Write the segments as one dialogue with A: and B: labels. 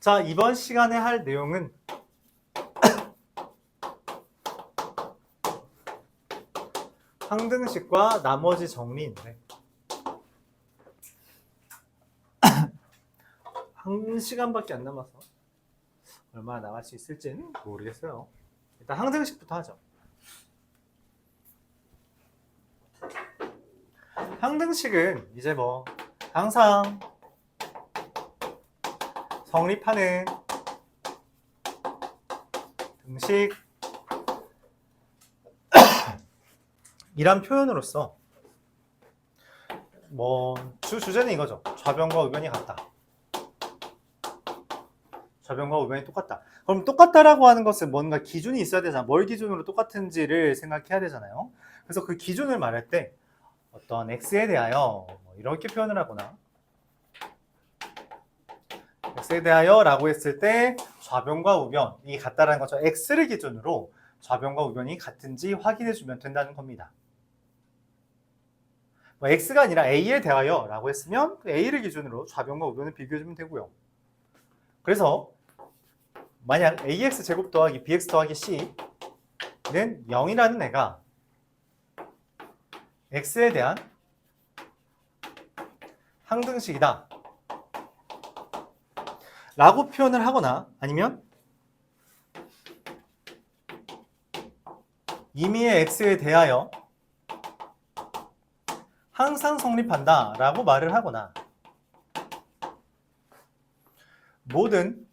A: 자, 이번 시간에 할 내용은 항등식과 나머지 정리인데 1시간밖에 안 남아서 얼마나 나갈 수 있을지는 모르겠어요. 일단 항등식부터 하죠. 항등식은 이제 뭐 항상 성립하는 등식 이란 표현으로서 뭐 주제는 이거죠. 좌변과 우변이 같다. 좌변과 우변이 똑같다. 그럼 똑같다라고 하는 것은 뭔가 기준이 있어야 되잖아. 뭘 기준으로 똑같은지를 생각해야 되잖아요. 그래서 그 기준을 말할 때 어떤 x에 대하여 뭐 이렇게 표현을 하거나 x에 대하여 라고 했을 때 좌변과 우변이 같다라는 거죠. x를 기준으로 좌변과 우변이 같은지 확인해 주면 된다는 겁니다. 뭐 x가 아니라 a에 대하여 라고 했으면 그 a를 기준으로 좌변과 우변을 비교해 주면 되고요. 그래서 만약 ax 제곱 더하기 bx 더하기 c는 0이라는 애가 x에 대한 항등식이다 라고 표현을 하거나 아니면 임의의 x에 대하여 항상 성립한다 라고 말을 하거나 모든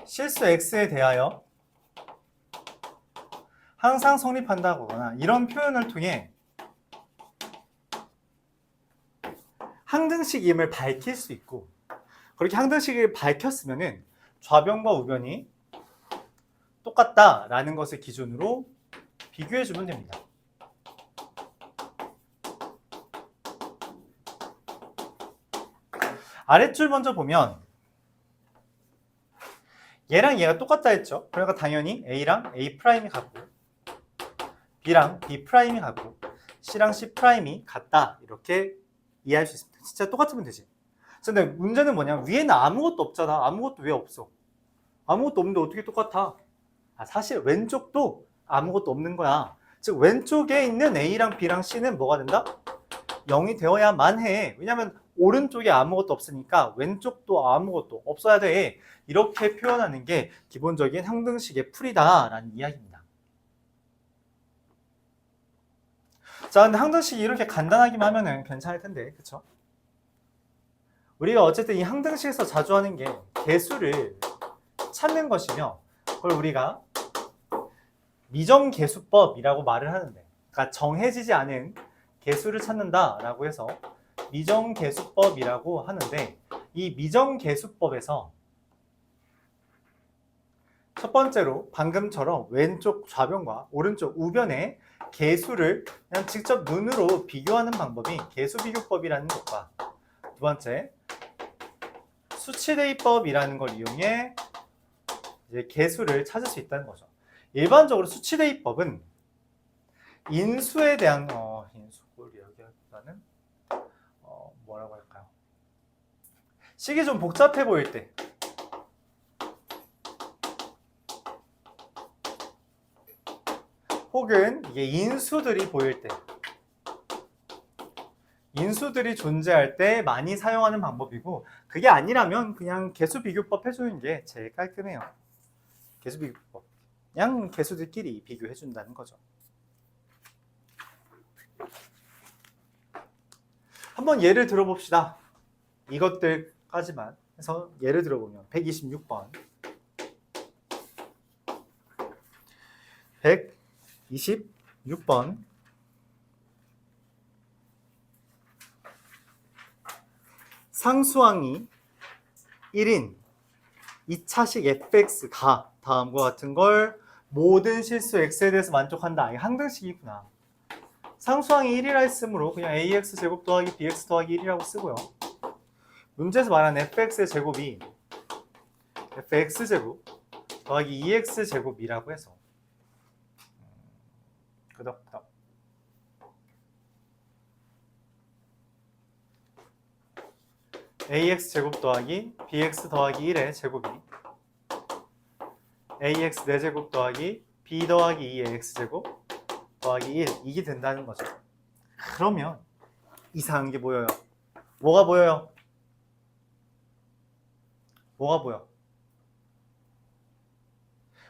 A: 실수 x에 대하여 항상 성립한다거나 이런 표현을 통해 항등식임을 밝힐 수 있고 그렇게 항등식을 밝혔으면 좌변과 우변이 똑같다라는 것을 기준으로 비교해 주면 됩니다. 아랫줄 먼저 보면 얘랑 얘가 똑같다 했죠. 그러니까 당연히 A랑 A' 이 같고 B랑 B' 이 같고 C랑 C' 같다 이렇게 이해할 수 있습니다. 진짜 똑같으면 되지. 근데 문제는 뭐냐면 위에는 아무것도 없잖아. 아무것도 왜 없어? 아무것도 없는데 어떻게 똑같아? 사실 왼쪽도 아무것도 없는 거야. 즉 왼쪽에 있는 A랑 B랑 C는 뭐가 된다? 0이 되어야만 해. 왜냐면 오른쪽에 아무것도 없으니까 왼쪽도 아무것도 없어야 돼. 이렇게 표현하는 게 기본적인 항등식의 풀이다라는 이야기입니다. 자, 근데 항등식이 이렇게 간단하기만 하면은 괜찮을 텐데, 그쵸? 우리가 어쨌든 이 항등식에서 자주 하는 게 개수를 찾는 것이며 그걸 우리가 미정계수법이라고 말을 하는데 그러니까 정해지지 않은 개수를 찾는다라고 해서 미정계수법이라고 하는데 이 미정계수법에서 첫 번째로 방금처럼 왼쪽 좌변과 오른쪽 우변의 개수를 그냥 직접 눈으로 비교하는 방법이 개수비교법이라는 것과 두 번째 수치대입법이라는 걸 이용해 이제 개수를 찾을 수 있다는 거죠. 일반적으로 수치대입법은 인수에 대한 인수를 이야기하기보다는 뭐라고 할까요? 식이 좀 복잡해 보일 때 혹은 이게 인수들이 보일 때 인수들이 존재할 때 많이 사용하는 방법이고 그게 아니라면 그냥 개수비교법 해주는 게 제일 깔끔해요. 개수비교법 그냥 개수들끼리 비교해준다는 거죠. 한번 예를 들어봅시다. 이것들까지만 해서 예를 들어보면 126번 126번 상수항이 1인 2차식 fx가 다음과 같은 걸 모든 실수 x에 대해서 만족한다. 이게 항등식이구나. 상수항이 1이라 했으므로 그냥 ax 제곱 더하기 bx 더하기 1이라고 쓰고요. 문제에서 말하는 fx의 제곱이 fx 제곱 더하기 2x 제곱이라고 해서 끄덕끄덕 ax 제곱 더하기 bx 더하기 1의 제곱이 ax 4제곱 더하기 b 더하기 2의 x제곱 더하기 1 이게 된다는 거죠. 그러면 이상한 게 보여요. 뭐가 보여요? 뭐가 보여?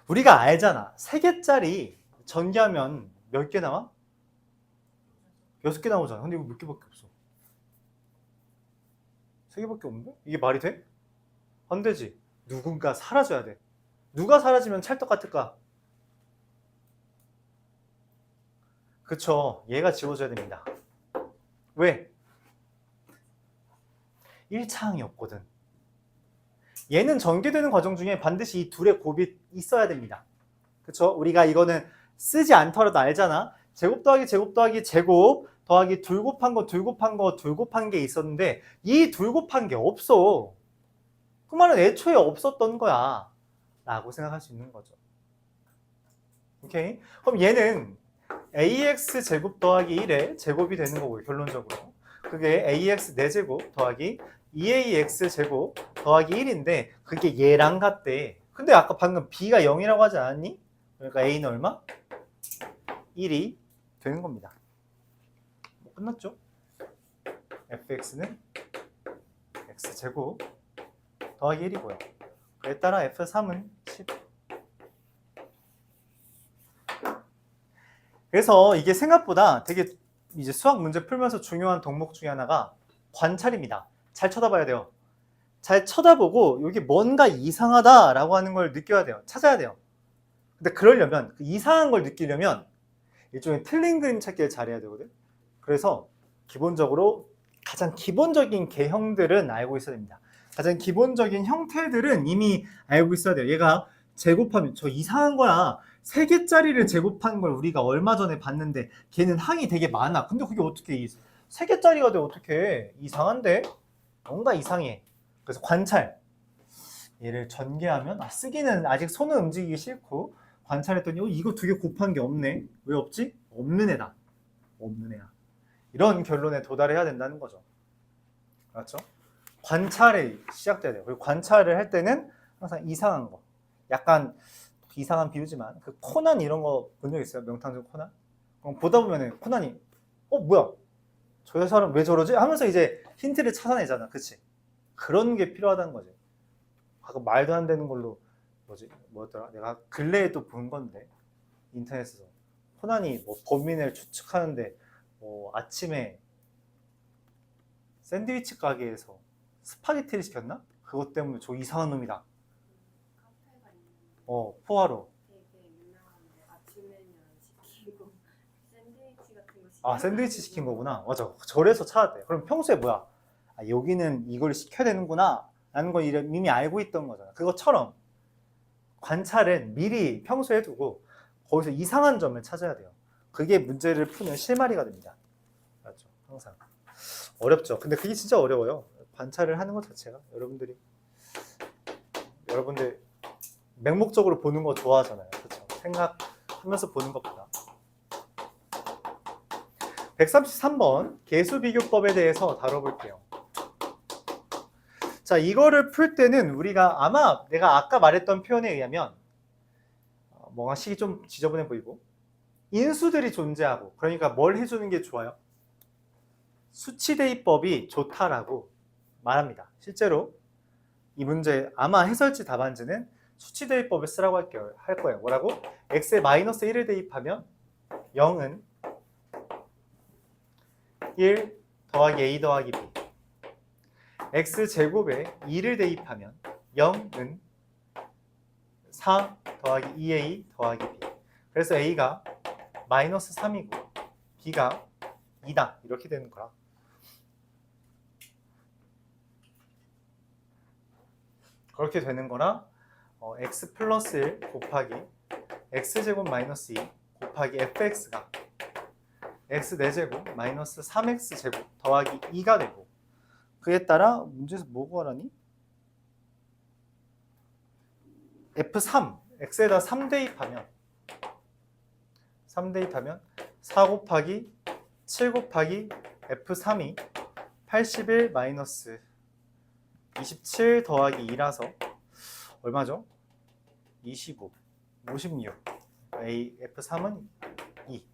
A: 우리가 알잖아. 3개짜리 전개하면 몇 개 나와? 6개 나오잖아. 근데 이거 몇 개밖에 없어. 3개밖에 없는데? 이게 말이 돼? 안 되지. 누군가 사라져야 돼. 누가 사라지면 찰떡 같을까? 그쵸. 얘가 지워져야 됩니다. 왜? 1차항이 없거든. 얘는 전개되는 과정 중에 반드시 이 둘의 곱이 있어야 됩니다. 그쵸? 우리가 이거는 쓰지 않더라도 알잖아. 제곱 더하기 제곱 더하기 제곱 더하기 둘 곱한 거 둘 곱한 거 둘 곱한 게 있었는데 이 둘 곱한 게 없어. 그 말은 애초에 없었던 거야 라고 생각할 수 있는 거죠. 오케이? 그럼 얘는 ax 제곱 더하기 1의 제곱이 되는 거고요. 결론적으로 그게 ax 4제곱 더하기 2ax 제곱 더하기 1인데 그게 얘랑 같대. 근데 아까 방금 b가 0이라고 하지 않았니? 그러니까 a는 얼마? 1이 되는 겁니다. 끝났죠? fx는 x제곱 더하기 1이고요. 그에 따라 f3은 10. 그래서 이게 생각보다 되게 이제 수학 문제 풀면서 중요한 덕목 중에 하나가 관찰입니다. 잘 쳐다봐야 돼요. 잘 쳐다보고 여기 뭔가 이상하다라고 하는 걸 느껴야 돼요. 찾아야 돼요. 근데 그러려면 그 이상한 걸 느끼려면 일종의 틀린 그림 찾기를 잘해야 되거든. 그래서 기본적으로 가장 기본적인 개형들은 알고 있어야 됩니다. 가장 기본적인 형태들은 이미 알고 있어야 돼요. 얘가 제곱하면 저 이상한 거야. 3개짜리를 제곱한 걸 우리가 얼마 전에 봤는데 걔는 항이 되게 많아. 근데 그게 어떻게 3개짜리가 돼? 어떻게 이상한데? 뭔가 이상해. 그래서 관찰. 얘를 전개하면 쓰기는 아직 손은 움직이기 싫고 관찰했더니 이거 2개 곱한 게 없네. 왜 없지? 없는 애다. 없는 애야. 이런 결론에 도달해야 된다는 거죠. 그렇죠? 관찰이 시작돼야 돼요. 그리고 관찰을 할 때는 항상 이상한 거. 약간 이상한 비유지만 그 코난 이런 거 본 적 있어요? 명탐정 코난? 그럼 보다 보면은 코난이 뭐야? 저 사람 왜 저러지? 하면서 이제 힌트를 찾아내잖아. 그치? 그런 게 필요하다는 거지. 아까 말도 안 되는 걸로 뭐였더라? 내가 근래에 또 본 건데 인터넷에서 코난이 뭐 범인을 추측하는데 아침에 샌드위치 가게에서 스파게티를 시켰나? 그것 때문에 저 이상한 놈이다.
B: 카페가 있는데
A: 포화로.
B: 되게 유명한데 아침 메뉴 시키고 샌드위치 같은 거 시키고
A: 샌드위치 시킨 거구나. 맞아. 절에서 찾았대. 그럼 평소에 뭐야? 여기는 이걸 시켜야 되는구나 라는 걸 이미 알고 있던 거잖아. 그것처럼 관찰은 미리 평소에 두고 거기서 이상한 점을 찾아야 돼요. 그게 문제를 푸는 실마리가 됩니다. 맞죠? 항상. 어렵죠. 근데 그게 진짜 어려워요. 관찰을 하는 것 자체가. 여러분들 맹목적으로 보는 거 좋아하잖아요. 그렇죠? 생각하면서 보는 것보다. 133번 개수비교법에 대해서 다뤄볼게요. 자, 이거를 풀 때는 우리가 아마 내가 아까 말했던 표현에 의하면 뭔가 식이 좀 지저분해 보이고 인수들이 존재하고 그러니까 뭘 해주는 게 좋아요? 수치대입법이 좋다라고 말합니다. 실제로 이 문제 아마 해설지 답안지는 수치대입법을 쓰라고 할 거예요. 뭐라고? x에 마이너스 1을 대입하면 0은 1 더하기 a 더하기 b x제곱에 2를 대입하면 0은 4 더하기 2a 더하기 b 그래서 a가 마이너스 3이고 b가 2다 이렇게 되는 거야. 그렇게 되는 거라 x 플러스 1 곱하기 x제곱 마이너스 2 곱하기 fx가 x 4제곱 마이너스 3x제곱 더하기 2가 되고 그에 따라 문제에서 뭐 구하라니? f3 x에다 3 대입하면 4 곱하기 7 곱하기 f3이 81 마이너스 27 더하기 2라서 얼마죠? 25, 56. A, F3은 2.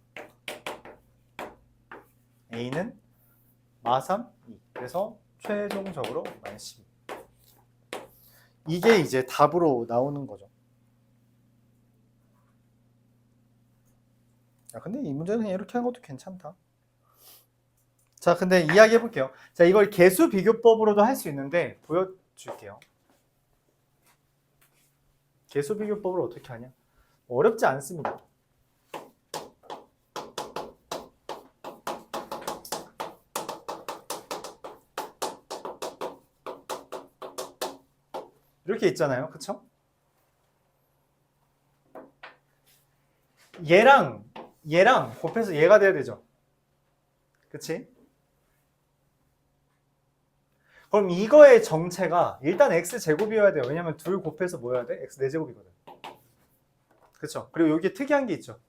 A: A는 마3, 2. 그래서 최종적으로 마이너스 12. 이게 이제 답으로 나오는 거죠. 야, 근데 이 문제는 그냥 이렇게 하는 것도 괜찮다. 자, 근데 이야기 해볼게요. 자, 이걸 개수 비교법으로도 할 수 있는데 보여줄게요. 개수 비교법을 어떻게 하냐? 어렵지 않습니다. 이렇게 있잖아요. 그쵸? 얘랑 곱해서 얘가 돼야 되죠. 그치? 그럼 이거의 정체가 일단 x제곱이어야 돼요. 왜냐면 둘 곱해서 뭐 해야 돼? x 4제곱이거든. 그쵸? 그리고 여기에 특이한 게 있죠.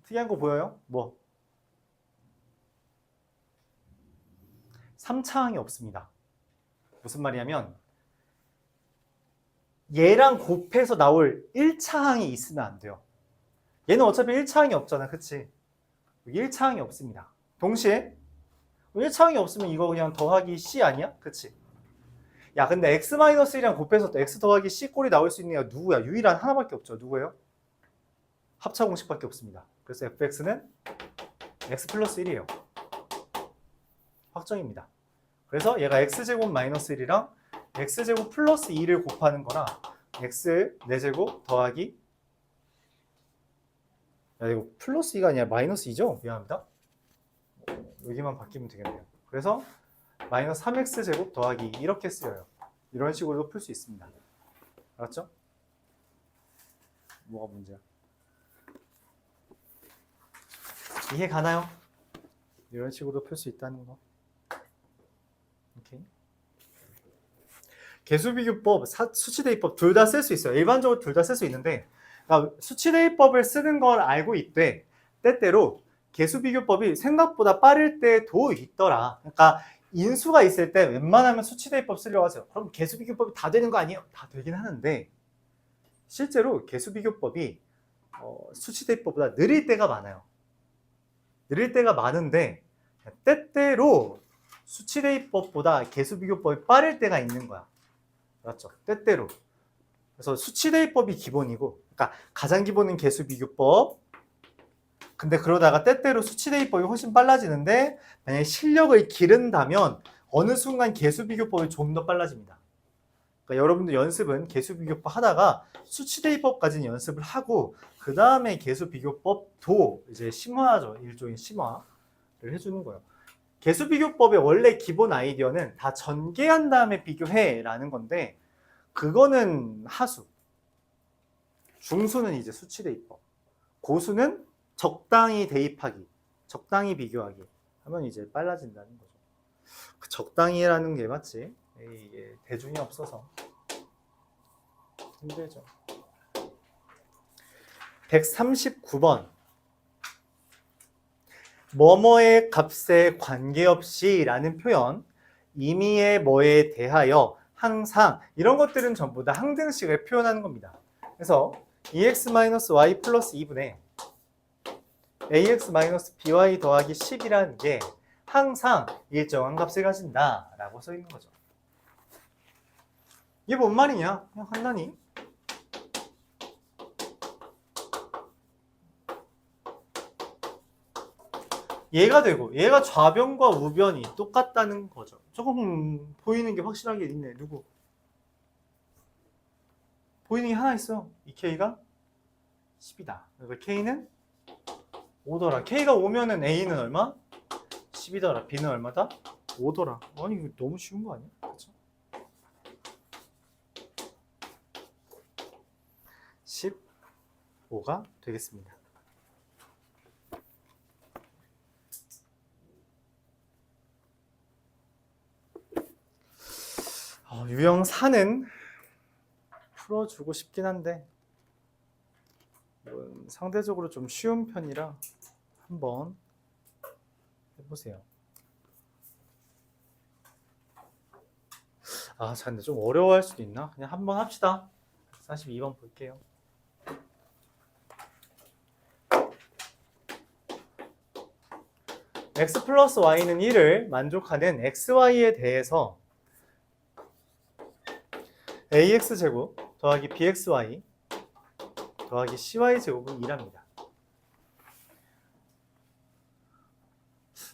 A: 특이한 거 보여요? 뭐? 3차항이 없습니다. 무슨 말이냐면 얘랑 곱해서 나올 1차항이 있으면 안 돼요. 얘는 어차피 1차항이 없잖아. 그치? 여기 1차항이 없습니다. 동시에 1차항이 없으면 이거 그냥 더하기 C 아니야? 그치? 야, 근데 x-1이랑 곱해서 또 x 더하기 C 꼴이 나올 수 있는 애가 누구야? 유일한 하나밖에 없죠. 누구예요? 합차 공식밖에 없습니다. 그래서 fx는 x 플러스 1이에요. 확정입니다. 그래서 얘가 x제곱 마이너스 1이랑 x제곱 플러스 2를 곱하는 거나 x 4제곱 더하기 야, 이거 플러스 2가 아니라 마이너스 2죠? 미안합니다. 여기만 바뀌면 되겠네요. 그래서 마이너스 3x제곱 더하기 2 이렇게 쓰여요. 이런 식으로도 풀 수 있습니다. 알았죠? 뭐가 문제야? 이해 가나요? 이런 식으로 풀 수 있다는 거. 오케이. 개수비교법, 수치대입법 둘 다 쓸 수 있어요. 일반적으로 둘 다 쓸 수 있는데 그러니까 수치대입법을 쓰는 걸 알고 있되 때때로 개수비교법이 생각보다 빠를 때도 있더라. 그러니까 인수가 있을 때 웬만하면 수치대입법 쓰려고 하세요. 그럼 개수비교법이 다 되는 거 아니에요? 다 되긴 하는데 실제로 개수비교법이 수치대입법보다 느릴 때가 많아요. 느릴 때가 많은데 때때로 수치대입법보다 개수비교법이 빠를 때가 있는 거야. 맞죠? 때때로. 그래서 수치대입법이 기본이고, 그러니까 가장 기본은 개수비교법. 근데 그러다가 때때로 수치대입법이 훨씬 빨라지는데 만약에 실력을 기른다면 어느 순간 개수비교법이 좀 더 빨라집니다. 그러니까 여러분들 연습은 개수비교법 하다가 수치대입법까지는 연습을 하고 그 다음에 개수비교법도 이제 심화죠. 일종의 심화를 해주는 거예요. 개수비교법의 원래 기본 아이디어는 다 전개한 다음에 비교해 라는 건데 그거는 하수, 중수는 이제 수치대입법, 고수는 적당히 대입하기, 적당히 비교하기 하면 이제 빨라진다는 거죠. 그 적당히라는 게 맞지? 이게 대중이 없어서 힘들죠. 139번 뭐뭐의 값에 관계없이 라는 표현, 임의의 뭐에 대하여 항상 이런 것들은 전부 다 항등식을 표현하는 겁니다. 그래서 EX-Y 플러스 2분의 AX-BY 더하기 10이라는 게 항상 일정한 값을 가진다 라고 써 있는 거죠. 이게 뭔 말이냐? 그냥 간단히 얘가 되고 얘가 좌변과 우변이 똑같다는 거죠. 조금 보이는 게 확실하게 있네. 누구? 보이는 게 하나 있어. 이 K가 10이다. 그래서 K는 5더라. K가 5면은 A는 얼마? 10이더라. B는 얼마다? 5더라. 아니 이거 너무 쉬운 거 아니야? 그렇죠? 15가 되겠습니다. 유형 4는 풀어주고 싶긴 한데 상대적으로 좀 쉬운 편이라 한번 해보세요. 아, 자, 근데 좀 어려워할 수도 있나? 그냥 한번 합시다. 42번 볼게요. x 플러스 y는 1을 만족하는 xy에 대해서 ax제곱 더하기 bxy 더하기 cy제곱은 2랍니다.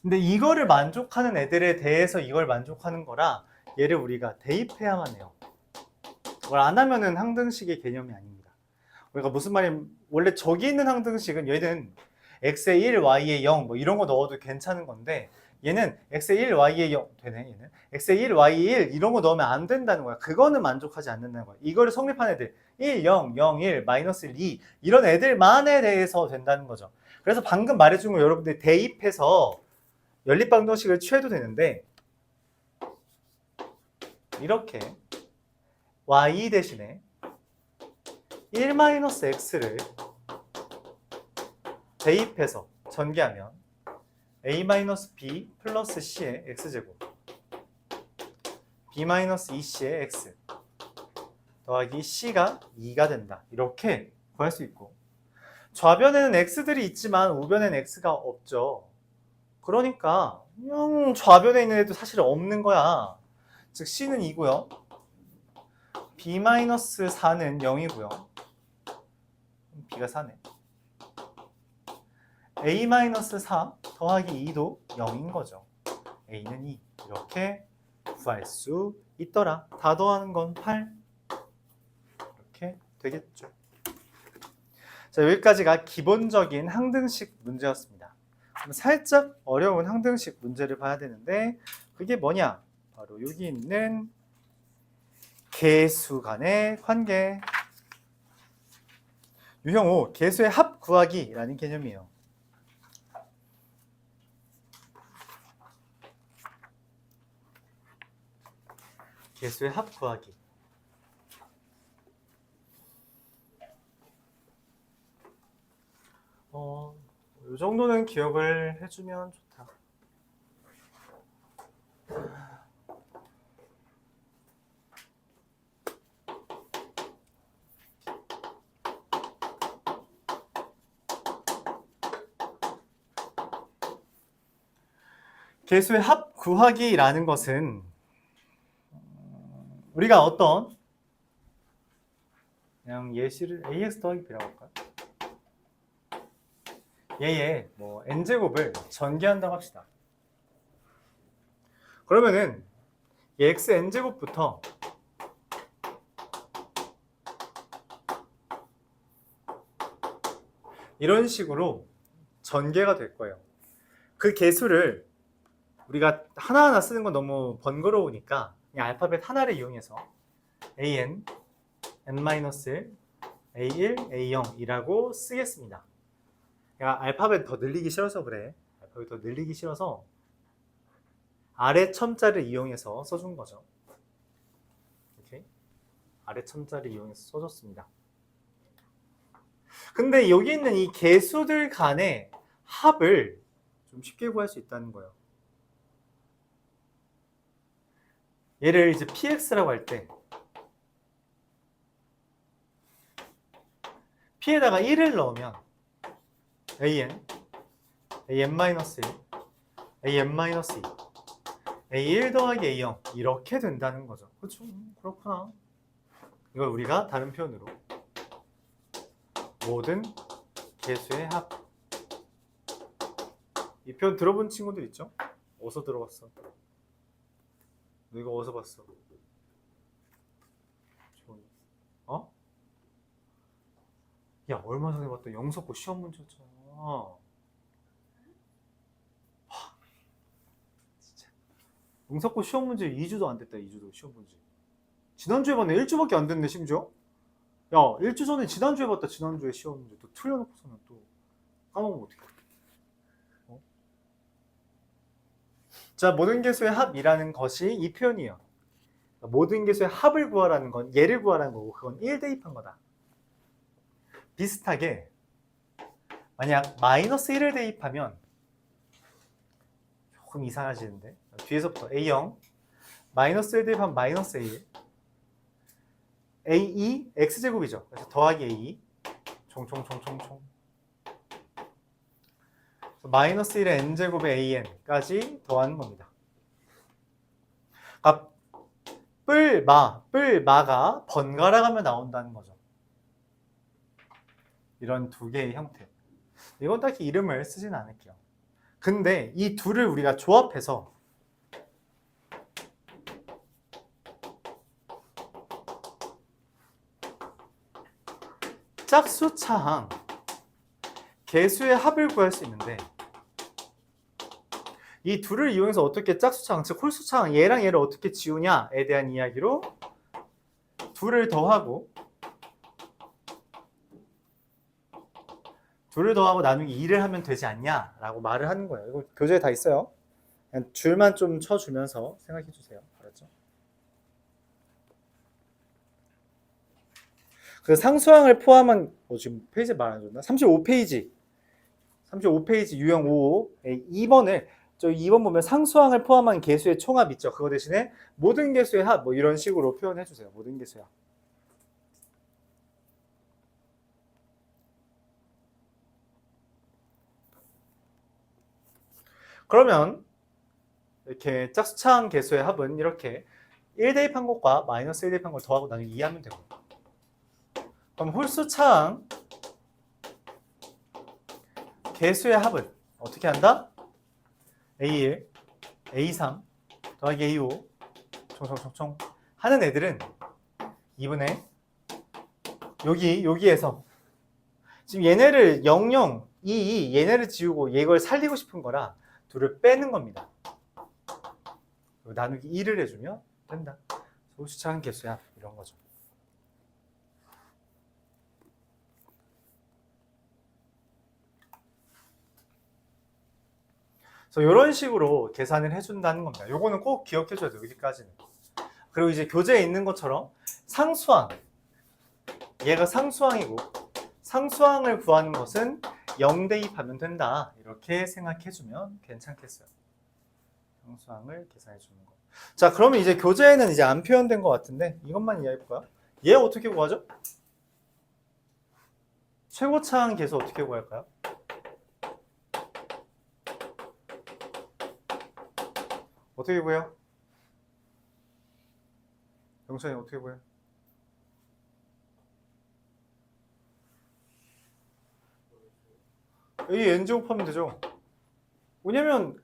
A: 근데 이거를 만족하는 애들에 대해서 이걸 만족하는 거라 얘를 우리가 대입해야만 해요. 그걸 안 하면은 항등식의 개념이 아닙니다. 그러니까 무슨 말이냐면 원래 저기 있는 항등식은 얘는 x에 1, y에 0 뭐 이런 거 넣어도 괜찮은 건데 얘는 x에 1, y에 0 되네 얘는 x에 1, y에 1 이런 거 넣으면 안 된다는 거야. 그거는 만족하지 않는다는 거야. 이거를 성립한 애들 1, 0, 0, 1, 마이너스 1, 2 이런 애들만에 대해서 된다는 거죠. 그래서 방금 말해준 거 여러분들 대입해서 연립방정식을 취해도 되는데 이렇게 y 대신에 1-x를 대입해서 전개하면 a-b 플러스 c의 x제곱 b-2c의 x 더하기 c가 2가 된다. 이렇게 구할 수 있고 좌변에는 x들이 있지만 우변에는 x가 없죠. 그러니까 그냥 좌변에 있는 애도 사실 없는 거야. 즉 c는 2고요. b-4는 0이고요. b가 4네. a-4 더하기 2도 0인 거죠. a는 2. 이렇게 구할 수 있더라. 다 더하는 건 8. 이렇게 되겠죠. 자, 여기까지가 기본적인 항등식 문제였습니다. 그럼 살짝 어려운 항등식 문제를 봐야 되는데 그게 뭐냐? 바로 여기 있는 계수 간의 관계. 유형 5, 계수의 합 구하기라는 개념이에요. 계수의 합 구하기. 이 정도는 기억을 해주면 좋다. 계수의 합 구하기라는 것은 우리가 어떤 그냥 예시를 ax 더하기 b라고 할까요? 얘의 뭐 n제곱을 전개한다고 합시다. 그러면은 얘 x n제곱부터 이런 식으로 전개가 될 거예요. 그 계수를 우리가 하나하나 쓰는 건 너무 번거로우니까 그냥 알파벳 하나를 이용해서 an, n-1, a1, a0이라고 쓰겠습니다. 야, 알파벳 더 늘리기 싫어서 그래. 알파벳 더 늘리기 싫어서 아래 첨자를 이용해서 써준 거죠. 이렇게 아래 첨자를 이용해서 써줬습니다. 근데 여기 있는 이 계수들 간의 합을 좀 쉽게 구할 수 있다는 거예요. 얘를 이제 px라고 할 때 p에다가 1을 넣으면 an, an-1, an-2, a1 더하기 a0 이렇게 된다는 거죠. 그렇죠? 그렇구나. 이걸 우리가 다른 표현으로 모든 계수의 합. 이 표현 들어본 친구들 있죠? 어디서 들어봤어? 너 이거 어디서 봤어? 어? 야, 얼마 전에 봤던 영석고 시험 문제였잖아. 진짜. 영석고 시험 문제 2주도 안 됐다. 2주도 시험 문제. 지난주에 봤네. 1주밖에 안 됐네 심지어. 야, 1주 전에 지난주에 봤다. 지난주에 시험 문제 또 틀려놓고서는 또 까먹으면 어떡해. 어? 자, 모든 계수의 합이라는 것이 이 표현이에요. 모든 계수의 합을 구하라는 건 얘를 구하라는 거고 그건 1 대입한 거다. 비슷하게 만약 마이너스 1을 대입하면 조금 이상해지는데 뒤에서부터 A0 마이너스 1 대입하면 마이너스 A1. A2 X제곱이죠. 그래서 더하기 A2 총총총총총 마이너스 1의 N제곱의 AN까지 더하는 겁니다. 그러니까 뿔마가 번갈아 가며 나온다는 거죠. 이런 두 개의 형태. 이건 딱히 이름을 쓰진 않을게요. 근데 이 둘을 우리가 조합해서 짝수차항 개수의 합을 구할 수 있는데 이 둘을 이용해서 어떻게 짝수차항, 즉 홀수차항 얘랑 얘를 어떻게 지우냐에 대한 이야기로 둘을 더하고 나누기 2를 하면 되지 않냐라고 말을 하는 거예요. 이거 교재에 다 있어요. 그냥 줄만 좀 쳐주면서 생각해 주세요. 알았죠? 그 상수항을 포함한 지금 페이지 말 안 줬나? 35페이지 유형 55의 2번을 저 2번 보면 상수항을 포함한 개수의 총합 있죠. 그거 대신에 모든 개수의 합 뭐 이런 식으로 표현해 주세요. 모든 개수의 합. 그러면 이렇게 짝수차항 개수의 합은 이렇게 1 대입한 것과 마이너스 1 대입한 걸 더하고 나누기 2 하면 되고, 그럼 홀수차항 개수의 합은 어떻게 한다? A1, A3 더하기 A5 총총총총 하는 애들은 2분의 여기에서 지금 얘네를 00, 22 얘네를 지우고 얘걸 살리고 싶은 거라 둘을 빼는 겁니다. 나누기 2를 해주면 된다. 홀수차항 개수의 합 이런 거죠. 그래서 이런 식으로 계산을 해준다는 겁니다. 요거는 꼭 기억해줘야 돼요. 여기까지는. 그리고 이제 교재에 있는 것처럼 상수항, 얘가 상수항이고 상수항을 구하는 것은 0 대입하면 된다. 이렇게 생각해주면 괜찮겠어요. 상수항을 계산해주는 거. 자, 그러면 이제 교재에는 이제 안 표현된 것 같은데 이것만 이해해볼까요? 얘 어떻게 구하죠? 최고차항 계수 어떻게 구할까요? 어떻게 구해요? 영찬이 어떻게 구해요? A n제곱하면 되죠. 왜냐면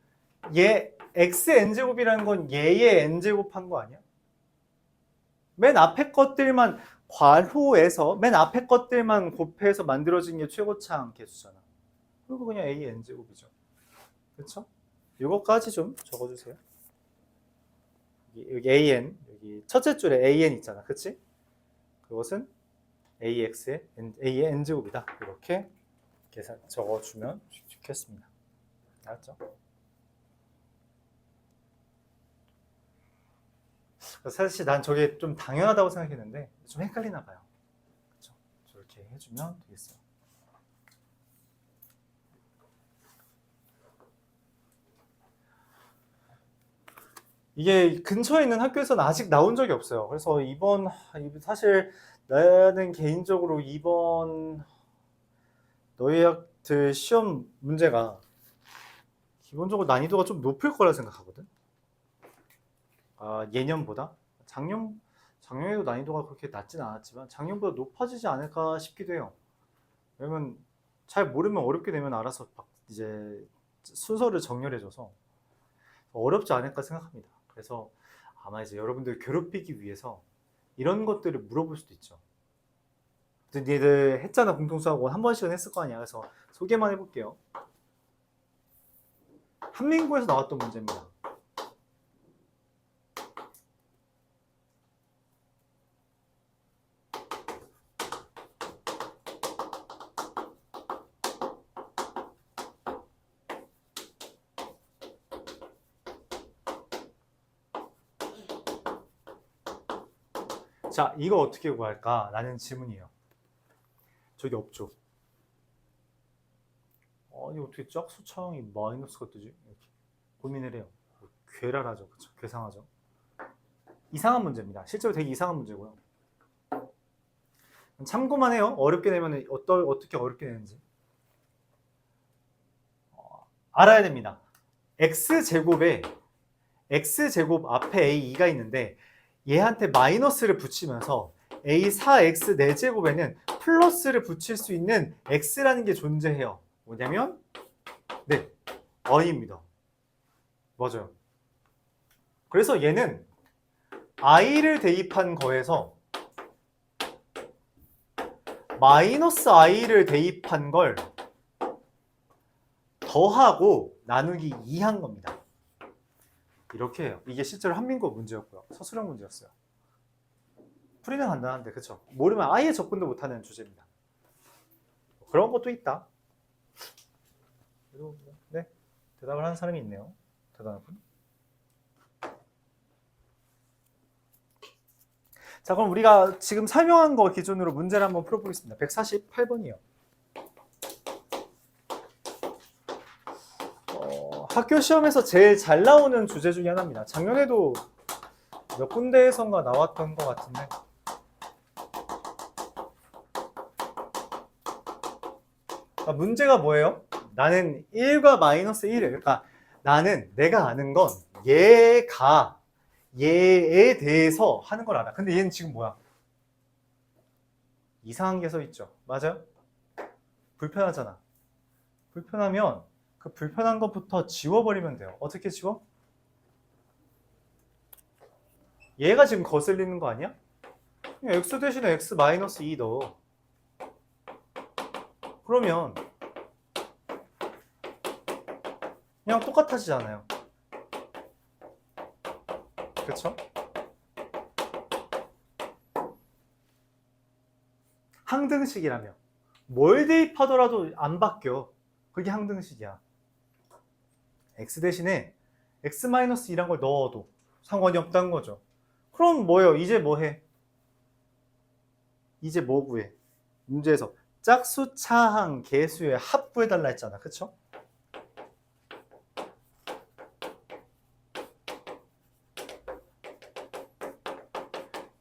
A: 얘 x n제곱이라는 건 얘의 n제곱한 거 아니야? 맨 앞에 것들만 괄호에서 맨 앞에 것들만 곱해서 만들어진 게 최고차항 개수잖아. 그리고 그냥 A n제곱이죠. 그렇죠? 이거까지 좀 적어주세요. 여기 AN, 여기 첫째 줄에 AN 있잖아. 그치? 그것은 AX의 A의 N제곱이다. 이렇게 계산 적어주면 좋겠습니다. 알았죠? 사실 난 저게 좀 당연하다고 생각했는데 좀 헷갈리나 봐요. 그렇죠? 저렇게 해주면 되겠어요. 이게 근처에 있는 학교에서는 아직 나온 적이 없어요. 그래서 이번 사실 나는 개인적으로 이번 너희 학들 시험 문제가 기본적으로 난이도가 좀 높을 거라 생각하거든. 예년보다 작년에도 난이도가 그렇게 낮진 않았지만 작년보다 높아지지 않을까 싶기도 해요. 왜냐면 잘 모르면 어렵게 되면 알아서 이제 순서를 정렬해줘서 어렵지 않을까 생각합니다. 그래서 아마 이제 여러분들 괴롭히기 위해서 이런 것들을 물어볼 수도 있죠. 니들 했잖아, 공통수학원 한 번씩은 했을 거 아니야. 그래서 소개만 해볼게요. 한민고에서 나왔던 문제입니다. 자, 이거 어떻게 구할까? 라는 질문이에요. 저기 없죠. 아니 어떻게 짝수차항이 마이너스가 뜨지? 이렇게 고민을 해요. 괴랄하죠, 그렇죠? 괴상하죠. 이상한 문제입니다. 실제로 되게 이상한 문제고요. 참고만 해요. 어렵게 내면 어떻게 어렵게 내는지 알아야 됩니다. x제곱 앞에 a2가 있는데 얘한테 마이너스를 붙이면서 a4x 4제곱에는 플러스를 붙일 수 있는 x라는 게 존재해요. 뭐냐면 네, i입니다. 맞아요. 그래서 얘는 i를 대입한 거에서 마이너스 i를 대입한 걸 더하고 나누기 2한 겁니다. 이렇게 해요. 이게 실제로 한민국 문제였고요. 서술형 문제였어요. 풀이는 간단한데 그쵸? 모르면 아예 접근도 못하는 주제입니다. 그런 것도 있다. 그래도 네, 대답을 하는 사람이 있네요. 대단한 분. 자, 그럼 우리가 지금 설명한 거 기준으로 문제를 한번 풀어보겠습니다. 148번이요. 학교 시험에서 제일 잘 나오는 주제 중에 하나입니다. 작년에도 몇 군데에선가 나왔던 것 같은데 문제가 뭐예요? 나는 1과 마이너스 1을 그러니까 나는 내가 아는 건 얘가 얘에 대해서 하는 걸 알아. 근데 얘는 지금 뭐야? 이상한 게 써 있죠. 맞아요? 불편하잖아. 불편하면 그 불편한 것부터 지워버리면 돼요. 어떻게 지워? 얘가 지금 거슬리는 거 아니야? 그냥 x 대신에 x 마이너스 2 넣어. 그러면 그냥 똑같아지잖아요. 그쵸? 항등식이라며 뭘 대입하더라도 안 바뀌어. 그게 항등식이야. x 대신에 x-2란 걸 넣어도 상관이 없다는 거죠. 그럼 뭐예요? 이제 뭐 해? 이제 뭐 구해? 문제에서 짝수, 차항, 개수의 합 구해달라 했잖아. 그쵸?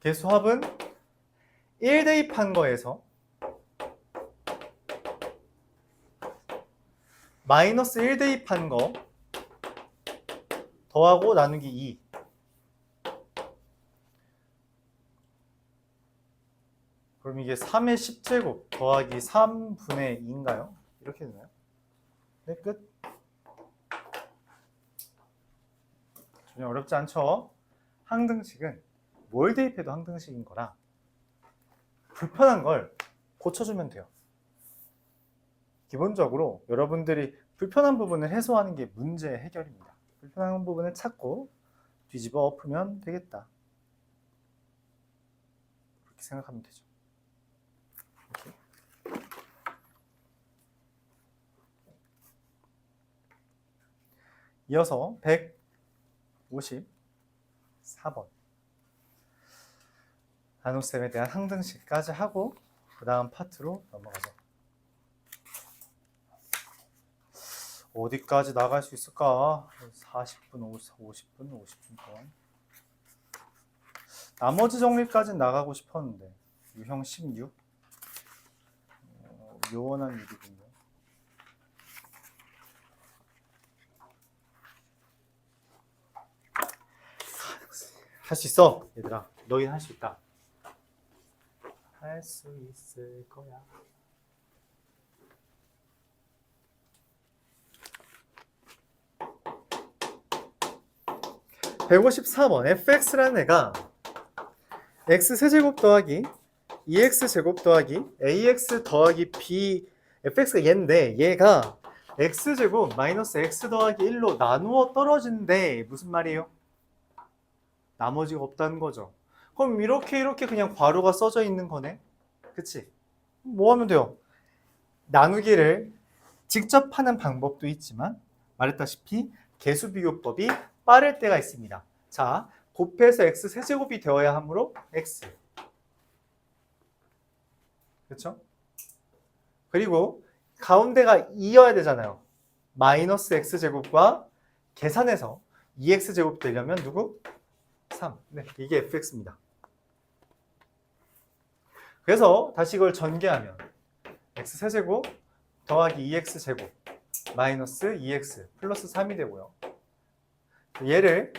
A: 개수 합은 1 대입한 거에서 마이너스 1 대입한 거 더하고 나누기 2. 그럼 이게 3의 10제곱 더하기 3분의 2인가요? 이렇게 되나요? 네, 끝. 전혀 어렵지 않죠? 항등식은 뭘 대입해도 항등식인 거라 불편한 걸 고쳐주면 돼요. 기본적으로 여러분들이 불편한 부분을 해소하는 게 문제 해결입니다. 불편한 부분을 찾고 뒤집어 엎으면 되겠다. 그렇게 생각하면 되죠. 이렇게. 이어서 154번 나눗셈에 대한 항등식까지 하고 그 다음 파트로 넘어가죠. 어디까지 나갈 수 있을까? 40분, 50분 동안. 나머지 정리까지는 나가고 싶었는데 유형 16 요원한 일이군요. 할 수 있어 얘들아. 너희 할 수 있다. 할 수 있을 거야. 154번 fx라는 애가 x세제곱 더하기 2x제곱 더하기 ax 더하기 b fx가 얘인데 얘가 x제곱 마이너스 x 더하기 1로 나누어 떨어진대. 무슨 말이에요? 나머지가 없다는 거죠. 그럼 이렇게 그냥 괄호가 써져 있는 거네. 그치? 뭐 하면 돼요? 나누기를 직접 하는 방법도 있지만 말했다시피 개수비교법이 빠를 때가 있습니다. 자, 곱해서 x 세제곱이 되어야 하므로 x. 그렇죠? 그리고 가운데가 2여야 되잖아요. 마이너스 x제곱과 계산해서 2x제곱 되려면 누구? 3. 네, 이게 fx입니다. 그래서 다시 이걸 전개하면 x세제곱 더하기 2x제곱 마이너스 2x 플러스 3이 되고요. 얘를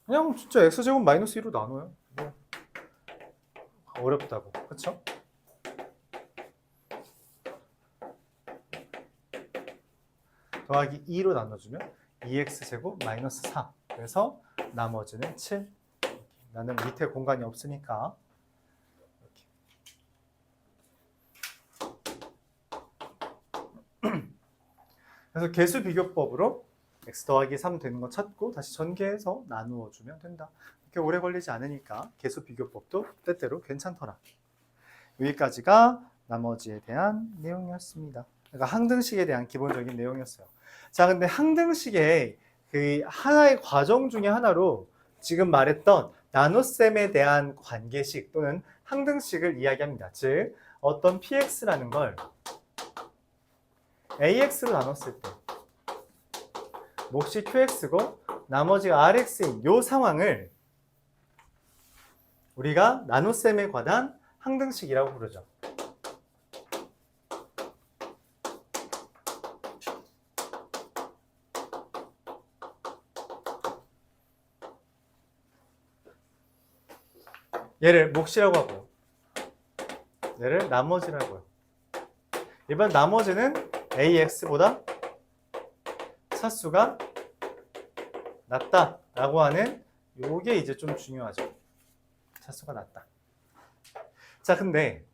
A: 그냥 진짜 x제곱 마이너스 2로 나눠요. 뭐 어렵다고. 그쵸? 더하기 2로 나눠주면 2x제곱 마이너스 4. 그래서 나머지는 7. 나는 밑에 공간이 없으니까 이렇게. 그래서 개수 비교법으로 x 더하기 3 되는 거 찾고 다시 전개해서 나누어 주면 된다. 이렇게 오래 걸리지 않으니까 개수 비교법도 때때로 괜찮더라. 여기까지가 나머지에 대한 내용이었습니다. 그러니까 항등식에 대한 기본적인 내용이었어요. 자, 근데 항등식의 그 하나의 과정 중에 하나로 지금 말했던 나눗셈에 대한 관계식 또는 항등식을 이야기합니다. 즉, 어떤 px라는 걸 ax로 나눴을 때 몫이 qx고 나머지가 rx인 이 상황을 우리가 나눗셈에 관한 항등식이라고 부르죠. 얘를 몫이라고 하고 얘를 나머지라고 해요. 일반 나머지는 AX보다 차수가 낮다라고 하는 요게 이제 좀 중요하죠. 차수가 낮다. 자, 근데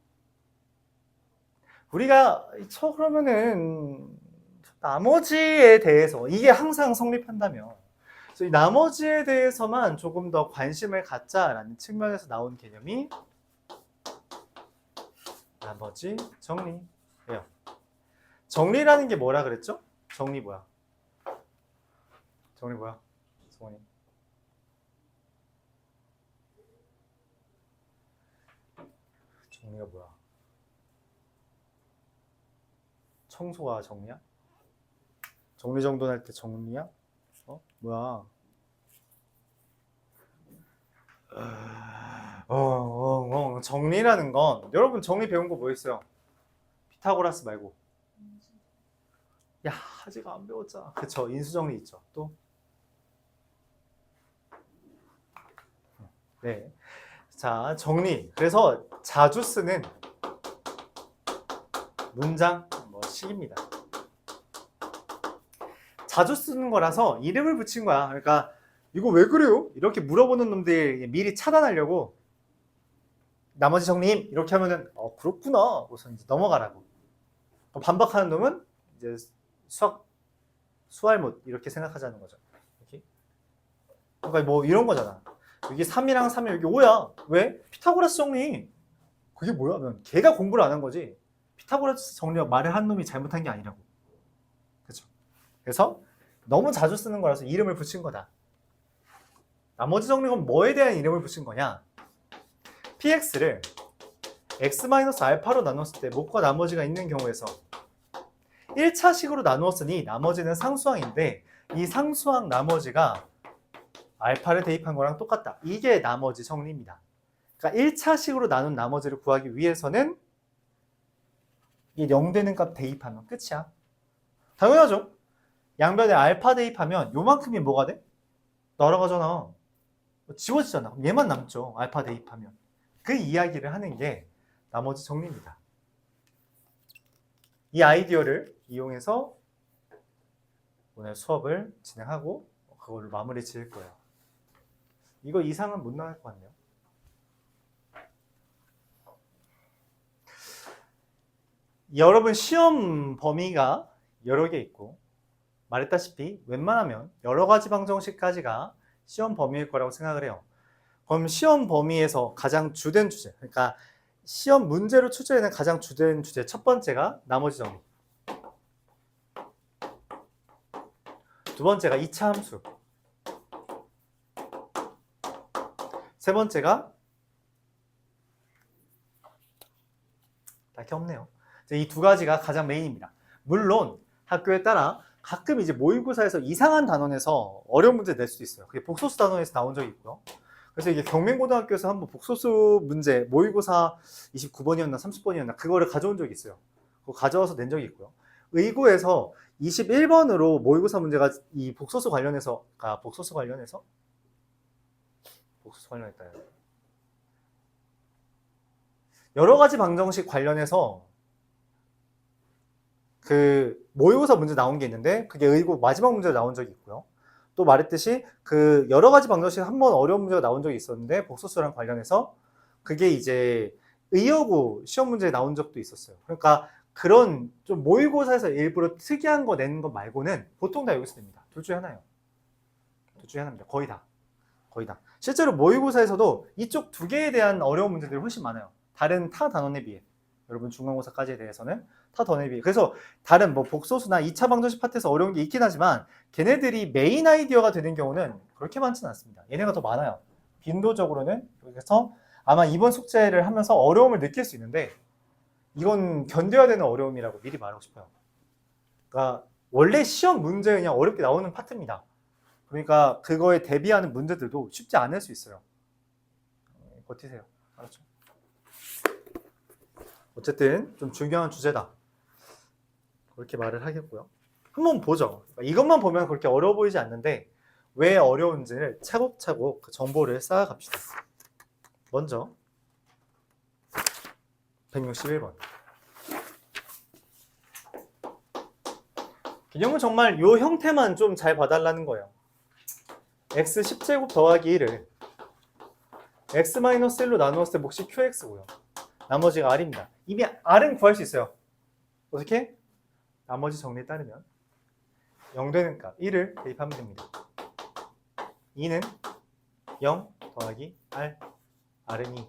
A: 우리가 그러면은 나머지에 대해서 이게 항상 성립한다면 그래서 이 나머지에 대해서만 조금 더 관심을 갖자라는 측면에서 나온 개념이 나머지 정리예요. 정리라는 게 뭐라 그랬죠? 정리 뭐야? 정리 뭐야? 성원이. 정리가 뭐야? 청소가 정리야? 정리정돈할 때 정리야? 뭐야? 정리라는 건 여러분 정리 배운 거 뭐 있어요? 피타고라스 말고. 야, 아직 안 배웠잖아. 그쵸? 인수정리 있죠. 또? 네. 자, 정리. 그래서 자주 쓰는 문장 식입니다. 자주 쓰는 거라서 이름을 붙인 거야. 그러니까 이거 왜 그래요? 이렇게 물어보는 놈들 미리 차단하려고 나머지 정리임 이렇게 하면은 그렇구나 우선 이제 넘어가라고. 반박하는 놈은 이제 수할못 이렇게 생각하자는 거죠. 이렇게. 그러니까 뭐 이런 거잖아. 여기 3이랑 3이 여기 5야. 왜? 피타고라스 정리. 그게 뭐야? 면 걔가 공부를 안 한 거지. 피타고라스 정리라고 말을 한 놈이 잘못한 게 아니라고. 그렇죠? 그래서 너무 자주 쓰는 거라서 이름을 붙인 거다. 나머지 정리는 뭐에 대한 이름을 붙인 거냐? px를 x-알파로 나눴을 때 몫과 나머지가 있는 경우에서 1차식으로 나누었으니 나머지는 상수항인데 이 상수항 나머지가 알파를 대입한 거랑 똑같다. 이게 나머지 정리입니다. 그러니까 1차식으로 나눈 나머지를 구하기 위해서는 이게 0 되는 값 대입하면 끝이야. 당연하죠. 양변에 알파 대입하면 요만큼이 뭐가 돼? 날아가잖아. 지워지잖아. 그럼 얘만 남죠. 알파 대입하면. 그 이야기를 하는 게 나머지 정리입니다. 이 아이디어를 이용해서 오늘 수업을 진행하고 그걸로 마무리 지을 거예요. 이거 이상은 못 나갈 것 같네요. 여러분 시험 범위가 여러 개 있고 말했다시피 웬만하면 여러 가지 방정식까지가 시험 범위일 거라고 생각을 해요. 그럼 시험 범위에서 가장 주된 주제, 그러니까 시험 문제로 출제되는 가장 주된 주제 첫 번째가 나머지 정리, 두 번째가 2차 함수, 세 번째가 딱히 없네요. 이 두 가지가 가장 메인입니다. 물론 학교에 따라 가끔 이제 모의고사에서 이상한 단원에서 어려운 문제 낼 수도 있어요. 그게 복소수 단원에서 나온 적이 있고요. 그래서 이게 경맹고등학교에서 한번 복소수 문제 모의고사 29번이었나 30번이었나 그거를 가져온 적이 있어요. 그거 가져와서 낸 적이 있고요. 의고에서 21번으로 모의고사 문제가 이 복소수 관련해서 여러 가지 방정식 관련해서 그 모의고사 문제 나온 게 있는데 그게 의고 마지막 문제로 나온 적이 있고요. 또 말했듯이 그 여러 가지 방정식 한 번 어려운 문제가 나온 적이 있었는데 복소수랑 관련해서 그게 이제 의여고 시험 문제에 나온 적도 있었어요. 그러니까 그런 좀 모의고사에서 일부러 특이한 거 내는 거 말고는 보통 다 여기서 냅니다. 둘 중에 하나예요. 둘 중에 하나입니다. 거의 다. 거의 다. 실제로 모의고사에서도 이쪽 두 개에 대한 어려운 문제들이 훨씬 많아요. 다른 타 단원에 비해. 여러분 중간고사까지에 대해서는 타 단원에 비해. 그래서 다른 뭐 복소수나 2차 방정식 파트에서 어려운 게 있긴 하지만 걔네들이 메인 아이디어가 되는 경우는 그렇게 많지는 않습니다. 얘네가 더 많아요. 빈도적으로는. 그래서 아마 이번 숙제를 하면서 어려움을 느낄 수 있는데 이건 견뎌야 되는 어려움이라고 미리 말하고 싶어요. 그러니까 원래 시험 문제 그냥 어렵게 나오는 파트입니다. 그러니까 그거에 대비하는 문제들도 쉽지 않을 수 있어요. 버티세요. 알았죠? 어쨌든 좀 중요한 주제다. 그렇게 말을 하겠고요. 한번 보죠. 이것만 보면 그렇게 어려워 보이지 않는데 왜 어려운지를 차곡차곡 그 정보를 쌓아갑시다. 먼저 161번. 기념은 정말 이 형태만 좀 잘 봐달라는 거예요. x 10제곱 더하기 1을 x-1로 나누었을 때 몫이 qx고요. 나머지가 r입니다. 이미 r은 구할 수 있어요. 어떻게? 나머지 정리에 따르면 0 되는 값 1을 대입하면 됩니다. 2는 0 더하기 r, r은 2.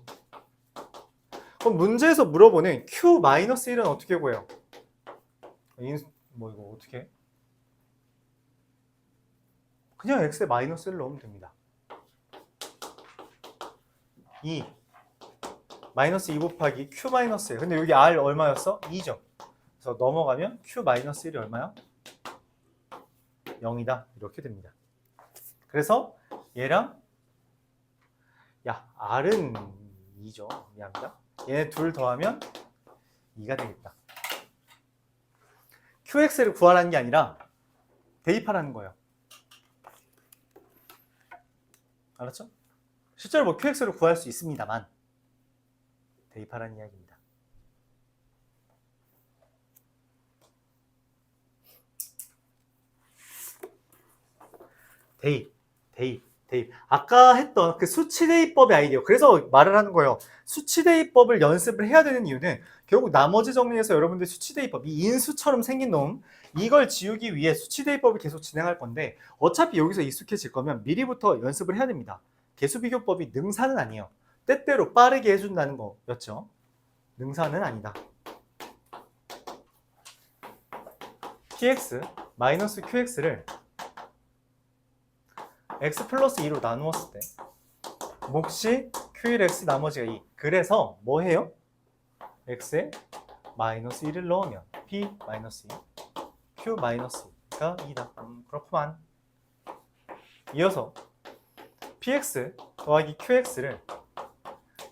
A: 그럼 문제에서 물어보는 q-1은 어떻게 구해요? 뭐 이거 어떻게? 그냥 x에 마이너스를 넣으면 됩니다. 2 마이너스 2 곱하기 q 마이너스 1. 근데 여기 r 얼마였어? 2죠. 그래서 넘어가면 q 마이너스 1이 얼마야? 0이다. 이렇게 됩니다. 그래서 얘랑 r은 2죠. 미안합니다. 얘네 둘 더하면 2가 되겠다. qx를 구하라는 게 아니라 대입하라는 거예요. 알았죠? 실제로 뭐 qx를 구할 수 있습니다만 대입하라는 이야기입니다. 대입. 아까 했던 그 수치대입법의 아이디어. 그래서 말을 하는 거예요. 수치대입법을 연습을 해야 되는 이유는 결국 나머지 정리에서 여러분들 수치대입법, 이 인수처럼 생긴 놈, 이걸 지우기 위해 수치대입법을 계속 진행할 건데 어차피 여기서 익숙해질 거면 미리부터 연습을 해야 됩니다. 개수비교법이 능사는 아니에요. 때때로 빠르게 해준다는 거였죠. 능사는 아니다. px 마이너스 qx를 x 플러스 2로 나누었을 때 몫이 q1x 나머지가 2. 그래서 뭐 해요? x에 마이너스 1을 넣으면 p 마이너스 2, q 마이너스 2가 2다. 그렇구만. 이어서 px 더하기 qx를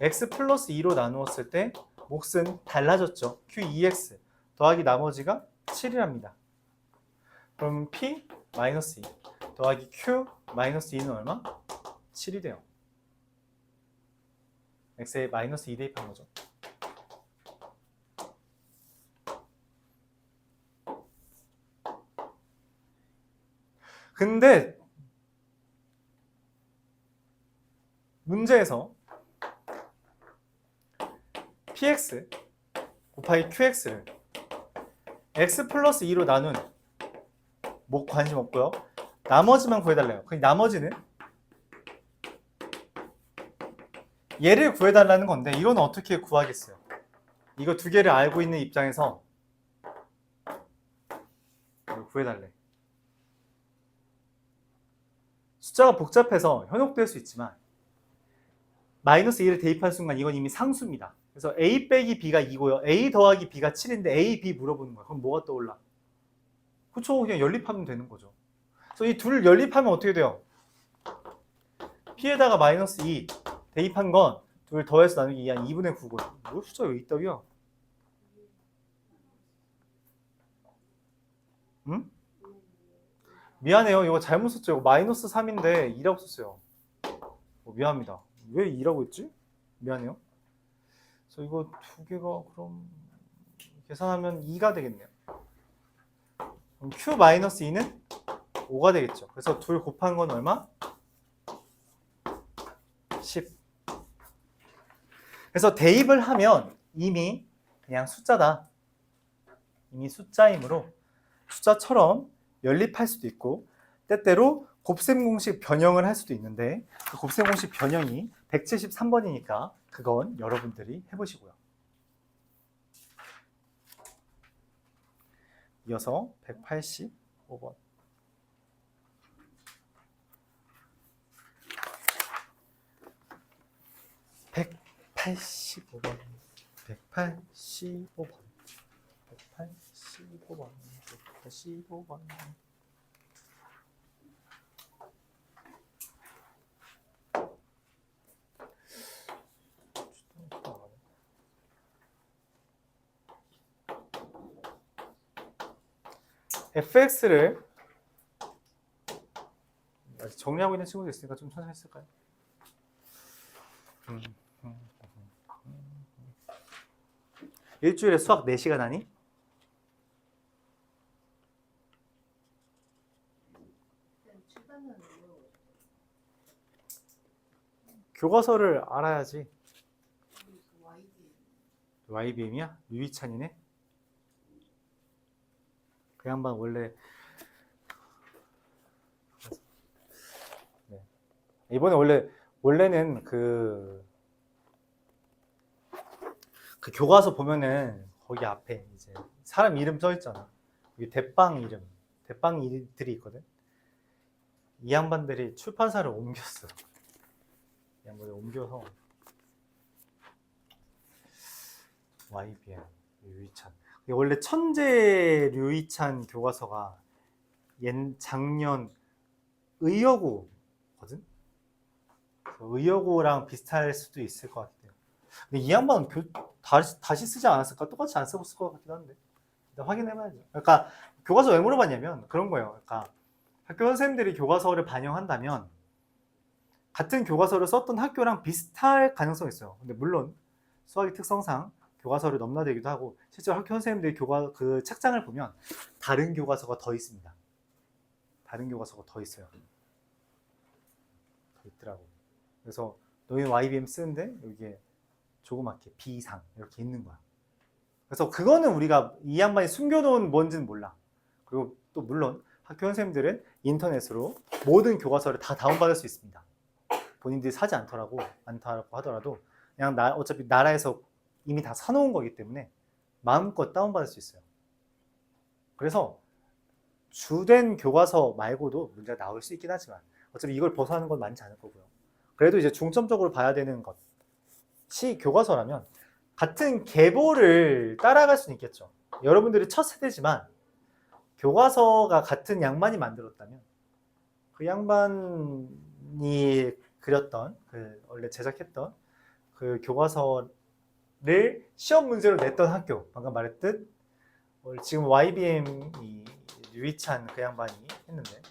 A: x 플러스 2로 나누었을 때 몫은 달라졌죠. q2x 더하기 나머지가 7이랍니다. 그럼 p 마이너스 2 더하기 q 마이너스 2는 얼마? 7이 돼요. x에 마이너스 2 대입한 거죠. 근데 문제에서 px 곱하기 qx를 x 플러스 2로 나눈 뭐 관심 없고요. 나머지만 구해달래요. 그 나머지는 얘를 구해달라는 건데 이건 어떻게 구하겠어요? 이거 두 개를 알고 있는 입장에서 이걸 구해달래. 숫자가 복잡해서 현혹될 수 있지만 마이너스 2를 대입할 순간 이건 이미 상수입니다. 그래서 a 빼기 b가 2고요. a 더하기 b가 7인데 a, b 물어보는 거예요. 그럼 뭐가 떠올라? 그쵸, 그냥 연립하면 되는 거죠. 그래서 이 둘을 연립하면 어떻게 돼요? P에다가 마이너스 2 대입한 건 둘 더해서 나누기 2 한 2분의 9고. 뭐 숫자 왜 있다고요? 응? 미안해요. 이거 잘못 썼죠. 이거 마이너스 3인데 2라고 썼어요. 미안합니다. 왜 2라고 했지? 미안해요. 그래서 이거 두 개가 그럼 계산하면 2가 되겠네요. 그럼 Q-2는 5가 되겠죠. 그래서 둘 곱한 건 얼마? 10. 그래서 대입을 하면 이미 그냥 숫자다. 이미 숫자이므로 숫자처럼 연립할 수도 있고 때때로 곱셈 공식 변형을 할 수도 있는데 그 곱셈 공식 변형이 173번이니까 그건 여러분들이 해보시고요. 이어서 185번. 백 185번. 185번. 185번. 185번. fx를 아직 정리하고 있는 친구도 있으니까 좀 천천히 쓸까요? 일주일에 수학 4시간 하니? 교과서를 알아야지. YBM이야? 유희찬이네? 그 양반 원래 네. 이번에 원래는 그 교과서 보면은 거기 앞에 이제 사람 이름 써 있잖아. 여기 대빵들이 있거든. 이 양반들이 출판사를 옮겼어. 이 양반들이 옮겨서 YBM 유희찬. 원래 천재 류희찬 교과서가 작년 의여고거든. 의여고랑 비슷할 수도 있을 것 같아요. 근데 이 양반은 다시 쓰지 않았을까? 똑같이 안 써봤을 것 같기도 한데 일단 확인해봐야죠. 그러니까 교과서 왜 물어봤냐면 그런 거예요. 그러니까 학교 선생님들이 교과서를 반영한다면 같은 교과서를 썼던 학교랑 비슷할 가능성이 있어요. 근데 물론 수학의 특성상 교과서를 넘나들기도 하고 실제로 학교 선생님들이 그 책장을 보면 다른 교과서가 더 있습니다. 다른 교과서가 더 있어요. 더 있더라고. 그래서 너희는 YBM 쓰는데 여기에 조그맣게 B상 이렇게 있는 거야. 그래서 그거는 우리가 이 양반이 숨겨놓은 뭔지는 몰라. 그리고 또 물론 학교 선생님들은 인터넷으로 모든 교과서를 다 다운받을 수 있습니다. 본인들이 사지 않더라고 하더라도 그냥 어차피 나라에서 이미 다 사놓은 거기 때문에 마음껏 다운받을 수 있어요. 그래서 주된 교과서 말고도 문제가 나올 수 있긴 하지만 어차피 이걸 벗어나는 건 많지 않을 거고요. 그래도 이제 중점적으로 봐야 되는 것이 교과서라면 같은 계보를 따라갈 수는 있겠죠. 여러분들이 첫 세대지만 교과서가 같은 양반이 만들었다면 그 양반이 그렸던 원래 제작했던 그 교과서를 시험 문제로 냈던 학교, 방금 말했듯 지금 YBM이 류희찬 그 양반이 했는데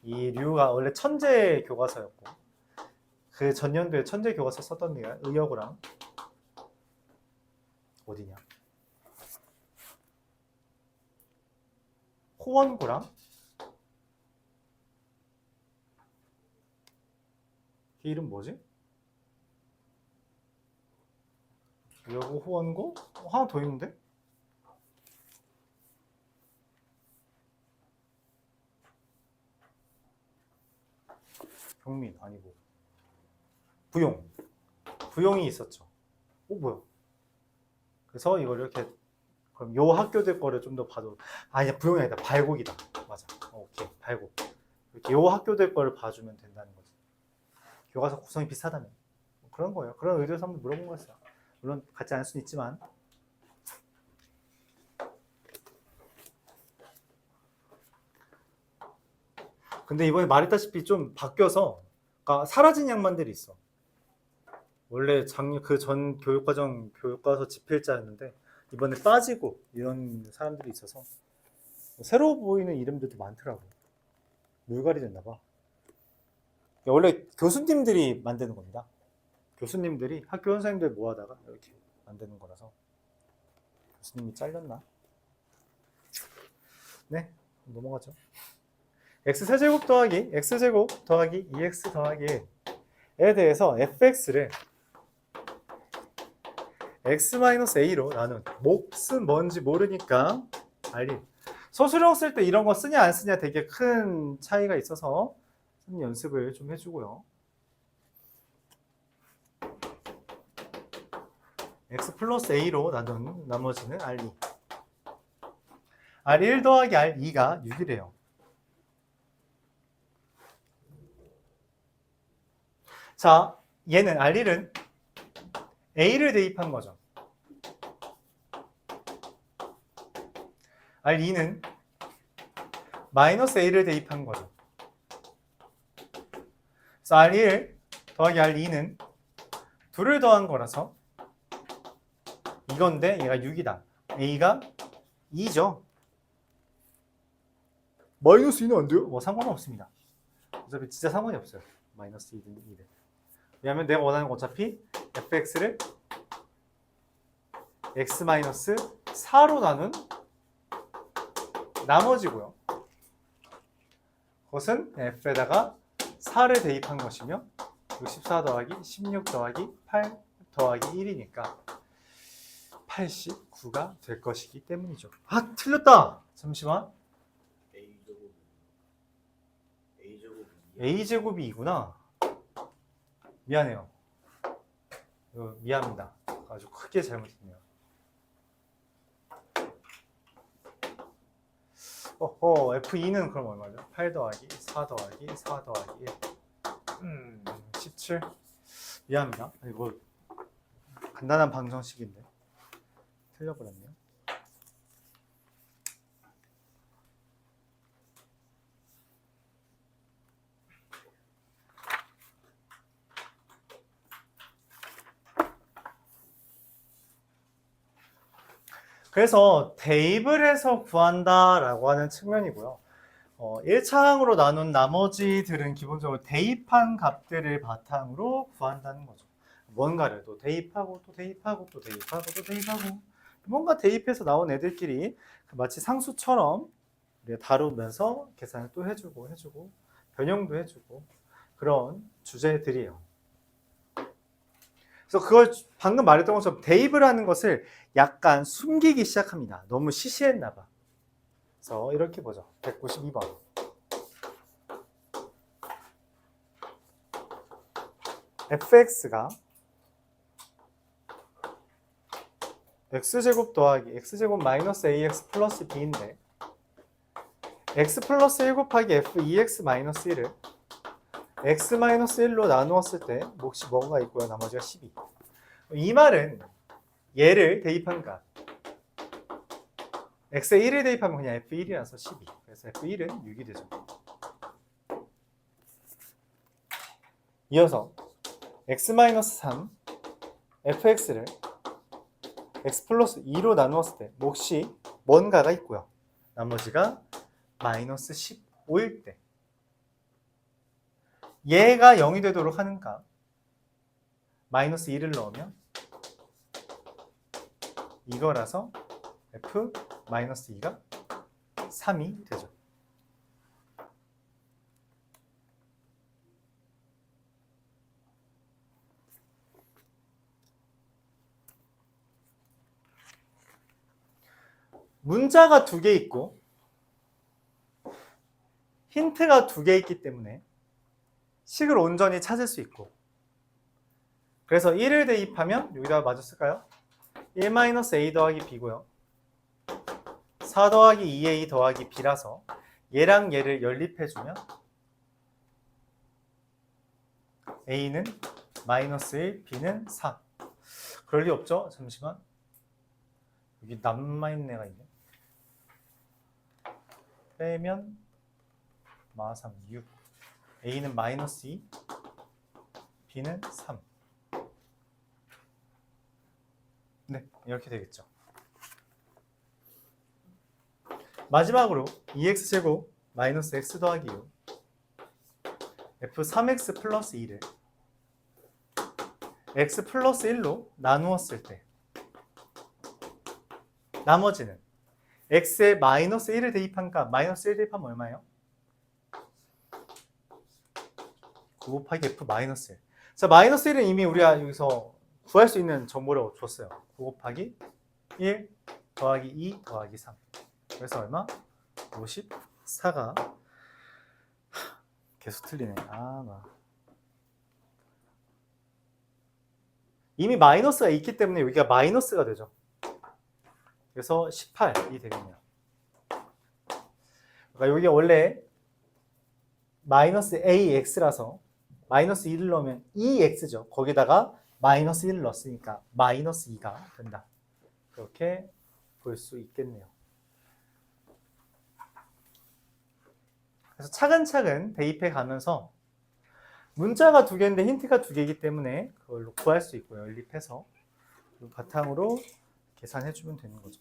A: 이 류가 원래 천재 교과서였고 그 전년도에 천재 교과서 썼던 데가 의여고랑 어디냐? 호원고랑 그 이름 뭐지? 의여고 호원고? 하나 더 있는데? 경민 아니고 부용이 있었죠. 뭐야? 그래서 이걸 이렇게 그럼 요 학교들 거를 좀 더 봐도 아니야 부용이 아니다 발곡이다. 맞아. 오케이 발곡. 이렇게 요 학교들 거를 봐주면 된다는 거지. 교과서 구성이 비슷하다면 그런 거예요. 그런 의도에서 한번 물어본 거였어요. 물론 같지 않을 수는 있지만 근데 이번에 말했다시피 좀 바뀌어서 그러니까 사라진 양반들이 있어. 원래 작년 그 전 교육과정 교과서 집필자였는데 이번에 빠지고 이런 사람들이 있어서 새로 보이는 이름들도 많더라고. 물갈이 됐나 봐. 원래 교수님들이 만드는 겁니다. 교수님들이 학교 선생님들 모아다가 이렇게 만드는 거라서 교수님이 잘렸나? 네, 넘어가죠. x세제곱 더하기 x제곱 더하기 2x 더하기 1에 대해서 fx를 x-a로 나눈 몫은 뭔지 모르니까 알리. 소수령 쓸 때 이런 거 쓰냐 안 쓰냐 되게 큰 차이가 있어서 연습을 좀 해주고요. x 플러스 a로 나눈 나머지는 r2. r1 더하기 r2가 6이래요. 자, 얘는 r1은 a를 대입한 거죠. r2는 마이너스 a를 대입한 거죠. 그래서 r1 더하기 r2는 2를 더한 거라서 이건데 얘가 6이다. a가 2죠. 마이너스 2는 안 돼요? 뭐 상관은 없습니다. 어차피 진짜 상관이 없어요. 마이너스 2든 2든. 왜냐면 내가 원하는 건 어차피 fx를 x-4로 나눈 나머지고요. 그것은 f에다가 4를 대입한 것이며 64 더하기 16 더하기 8 더하기 1이니까 89가 될 것이기 때문이죠. 아, 틀렸다. 잠시만. a제곱이 2구나. 미안해요. 미안합니다. 아주 크게 잘못했네요. F2는 그럼 얼마죠? 8 더하기 4 더하기 4 더하기 1 17. 미안합니다. 이거 간단한 방정식인데 틀려버렸네요. 그래서 대입을 해서 구한다라고 하는 측면이고요. 1차항으로 나눈 나머지들은 기본적으로 대입한 값들을 바탕으로 구한다는 거죠. 뭔가를 또 대입하고 또 대입하고 또 대입하고 또 대입하고 뭔가 대입해서 나온 애들끼리 마치 상수처럼 다루면서 계산을 또 해주고 변형도 해주고 그런 주제들이에요. 그래서 그걸 방금 말했던 것처럼 대입을 하는 것을 약간 숨기기 시작합니다. 너무 시시했나 봐. 그래서 이렇게 보죠. 192번. fx가 x제곱 더하기 x제곱 마이너스 ax 플러스 b인데 x 플러스 1 곱하기 f 2x 마이너스 1을 x 마이너스 1로 나누었을 때 몫이 뭔가 있고요. 나머지가 12. 이 말은 얘를 대입한 값 x에 1을 대입하면 그냥 f1이라서 12. 그래서 f1은 6이 되죠. 이어서 x-3 fx를 x 플러스 2로 나누었을 때 몫이 뭔가가 있고요. 나머지가 마이너스 15일 때 얘가 0이 되도록 하는 값 마이너스 2를 넣으면 이거라서 f 마이너스 2가 3이 되죠. 문자가 2개 있고 힌트가 2개 있기 때문에 식을 온전히 찾을 수 있고 그래서 1을 대입하면 여기다가 마주 쓸까요? 1-a 더하기 b고요. 4 더하기 2a 더하기 b라서 얘랑 얘를 연립해주면 a는 마이너스 1, b는 4. 그럴 리 없죠? 잠시만. 여기 남아있는 애가 있네. 빼면 마 3, 6. A는 마이너스 2, B는 3. 네, 이렇게 되겠죠. 마지막으로 2x제곱 마이너스 x 더하기 6 f3x 플러스 2를 x 플러스 1로 나누었을 때 나머지는 x에 마이너스 1을 대입한 값, 마이너스 1 대입하면 얼마예요? 9 곱하기 f 마이너스 1. 자, 마이너스 1은 이미 우리가 여기서 구할 수 있는 정보라고 줬어요. 9 곱하기 1 더하기 2 더하기 3. 그래서 얼마? 54가 계속 틀리네. 이미 마이너스가 있기 때문에 여기가 마이너스가 되죠. 그래서 18이 되겠네요. 그러니까 여기 원래 마이너스 AX라서 마이너스 2를 넣으면 2X죠. 거기다가 마이너스 1을 넣었으니까 마이너스 2가 된다. 그렇게 볼 수 있겠네요. 그래서 차근차근 대입해 가면서 문자가 2개인데 힌트가 2개이기 때문에 그걸로 구할 수 있고요. 연립해서 바탕으로 계산해 주면 되는 거죠.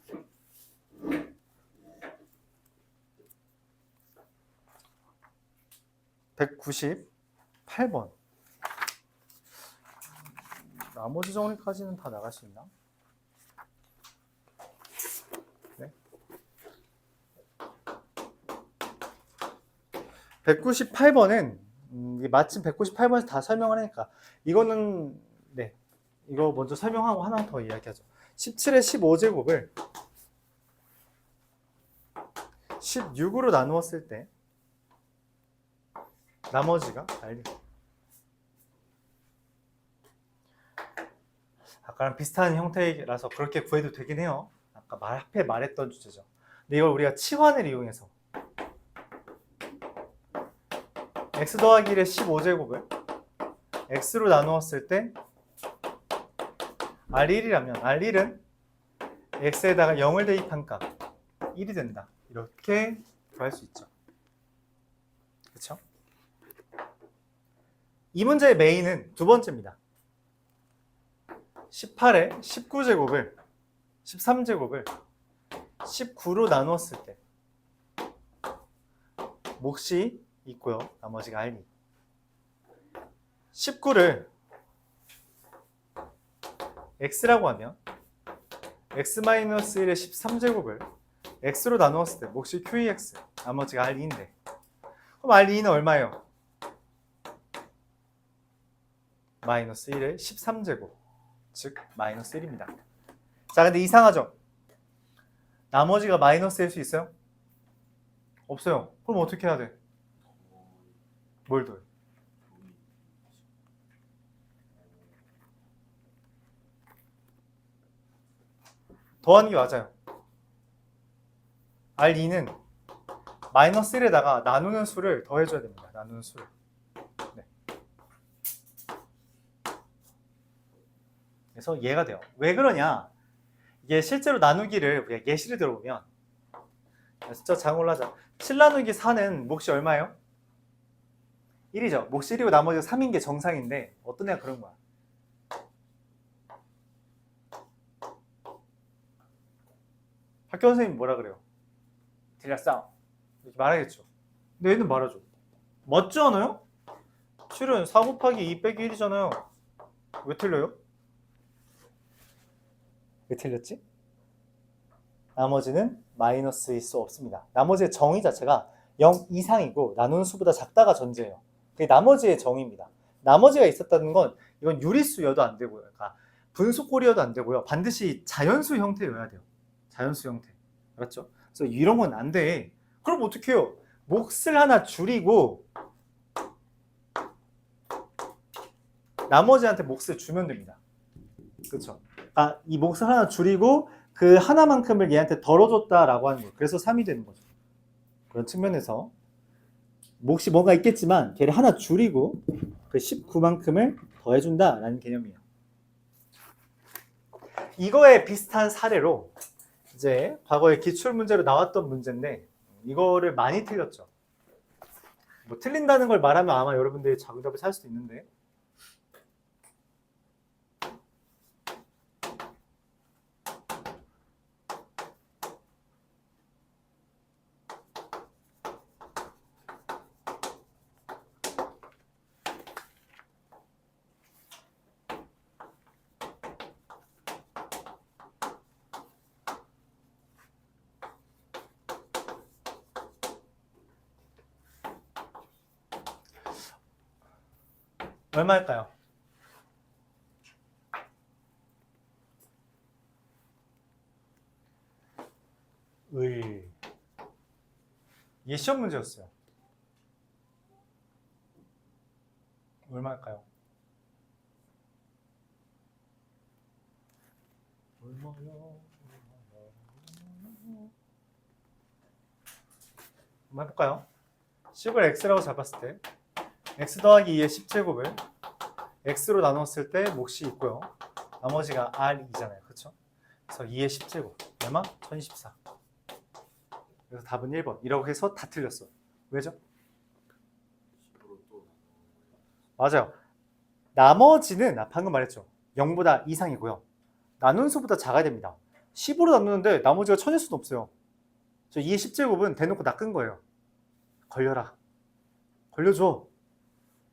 A: (198번) 나머지 정리까지는 다 나갈 수 있나? 네. 198번은 마침 198번에서 다 설명을 하니까 이거는 네, 이거 먼저 설명하고 하나 더 이야기하죠. 17의 15제곱을 16으로 나누었을 때 나머지가 알리. 아까랑 비슷한 형태라서 그렇게 구해도 되긴 해요. 아까 앞에 말했던 주제죠. 근데 이걸 우리가 치환을 이용해서 x 더하기 1의 15제곱을 x로 나누었을 때 R1이라면 R1은 x에다가 0을 대입한 값 1이 된다. 이렇게 구할 수 있죠. 그렇죠? 이 문제의 메인은 두 번째입니다. 18의 19제곱을 13제곱을 19로 나누었을 때 몫이 있고요. 나머지가 R2. 19를 x라고 하면 x-1의 13제곱을 x로 나누었을 때 몫이 QEX, 나머지가 R2인데 그럼 R2는 얼마예요? 마이너스 1의 13제곱, 즉 마이너스 1입니다. 자, 근데 이상하죠? 나머지가 마이너스일 수 있어요? 없어요. 그럼 어떻게 해야 돼? 뭘 더해? 더하는 게 맞아요. R2는 마이너스 1에다가 나누는 수를 더해줘야 됩니다. 나누는 수를. 네. 그래서 얘가 돼요. 왜 그러냐? 이게 실제로 나누기를 우리가 예시를 들어보면 숫자 장으로 하자. 7 나누기 4는 몫이 얼마예요? 1이죠. 몫이 1이고 나머지가 3인 게 정상인데 어떤 애가 그런 거야? 학교 선생님이 뭐라 그래요? 틀렸어. 이렇게 말하겠죠. 근데 얘는 말하죠. 맞지 않아요? 7은 4 곱하기 2 빼기 1이잖아요. 왜 틀려요? 왜 틀렸지? 나머지는 마이너스일 수 없습니다. 나머지의 정의 자체가 0 이상이고 나누는 수보다 작다가 전제예요. 그게 나머지의 정의입니다. 나머지가 있었다는 건 이건 유리수여도 안 되고요. 그러니까 분수꼴이어도 안 되고요. 반드시 자연수 형태여야 돼요. 자연수 형태. 알았죠? 그래서 이런 건 안 돼. 그럼 어떻게 해요? 몫을 하나 줄이고 나머지한테 몫을 주면 됩니다. 그렇죠? 아, 이 몫을 하나 줄이고 그 하나만큼을 얘한테 덜어줬다라고 하는 거예요. 그래서 3이 되는 거죠. 그런 측면에서 몫이 뭔가 있겠지만 걔를 하나 줄이고 그 19만큼을 더해준다라는 개념이에요. 이거에 비슷한 사례로 이제 과거에 기출문제로 나왔던 문제인데 이거를 많이 틀렸죠. 뭐 틀린다는 걸 말하면 아마 여러분들이 정답을 찾을 수도 있는데. 얼마일까요? 이게 시험 문제였어요. 얼마일까요? 한번 해볼까요? 10을 x라고 잡았을 때 x 더하기 2의 10제곱을 x로 나눴을 때 몫이 있고요. 나머지가 r이잖아요. 그렇죠? 그래서 2의 10제곱 얼마? 1014. 그래서 답은 1번. 이라고 해서 다 틀렸어. 왜죠? 맞아요. 나머지는 방금 말했죠. 0보다 이상이고요. 나눈 수보다 작아야 됩니다. 10으로 나누는데 나머지가 1000일 수는 없어요. 저 2의 10제곱은 대놓고 낚은 거예요. 걸려라. 걸려줘.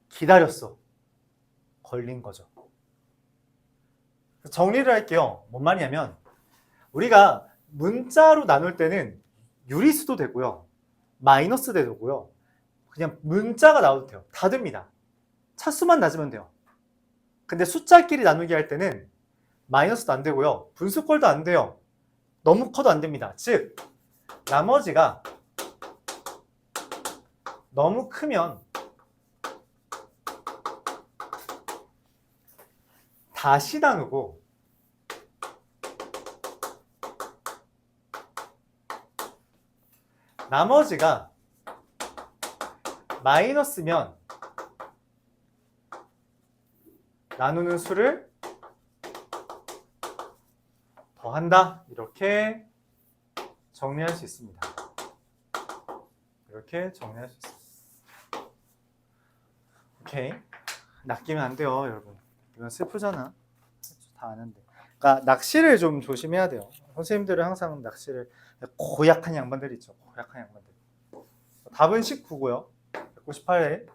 A: 기다렸어. 걸린 거죠. 정리를 할게요. 뭔 말이냐면 우리가 문자로 나눌 때는 유리수도 되고요. 마이너스 되고요. 그냥 문자가 나와도 돼요. 다 됩니다. 차수만 낮으면 돼요. 근데 숫자끼리 나누기 할 때는 마이너스도 안 되고요. 분수꼴도 안 돼요. 너무 커도 안 됩니다. 즉 나머지가 너무 크면 다시 나누고 나머지가 마이너스면 나누는 수를 더한다. 이렇게 정리할 수 있습니다. 이렇게 정리할 수 있습니다. 오케이. 낚이면 안 돼요, 여러분. 이건 슬프잖아. 다 아는데. 그러니까 낚시를 좀 조심해야 돼요. 선생님들은 항상 낚시를 고약한 양반들이 있죠. 고약한 양반들. 답은 19고요. 198에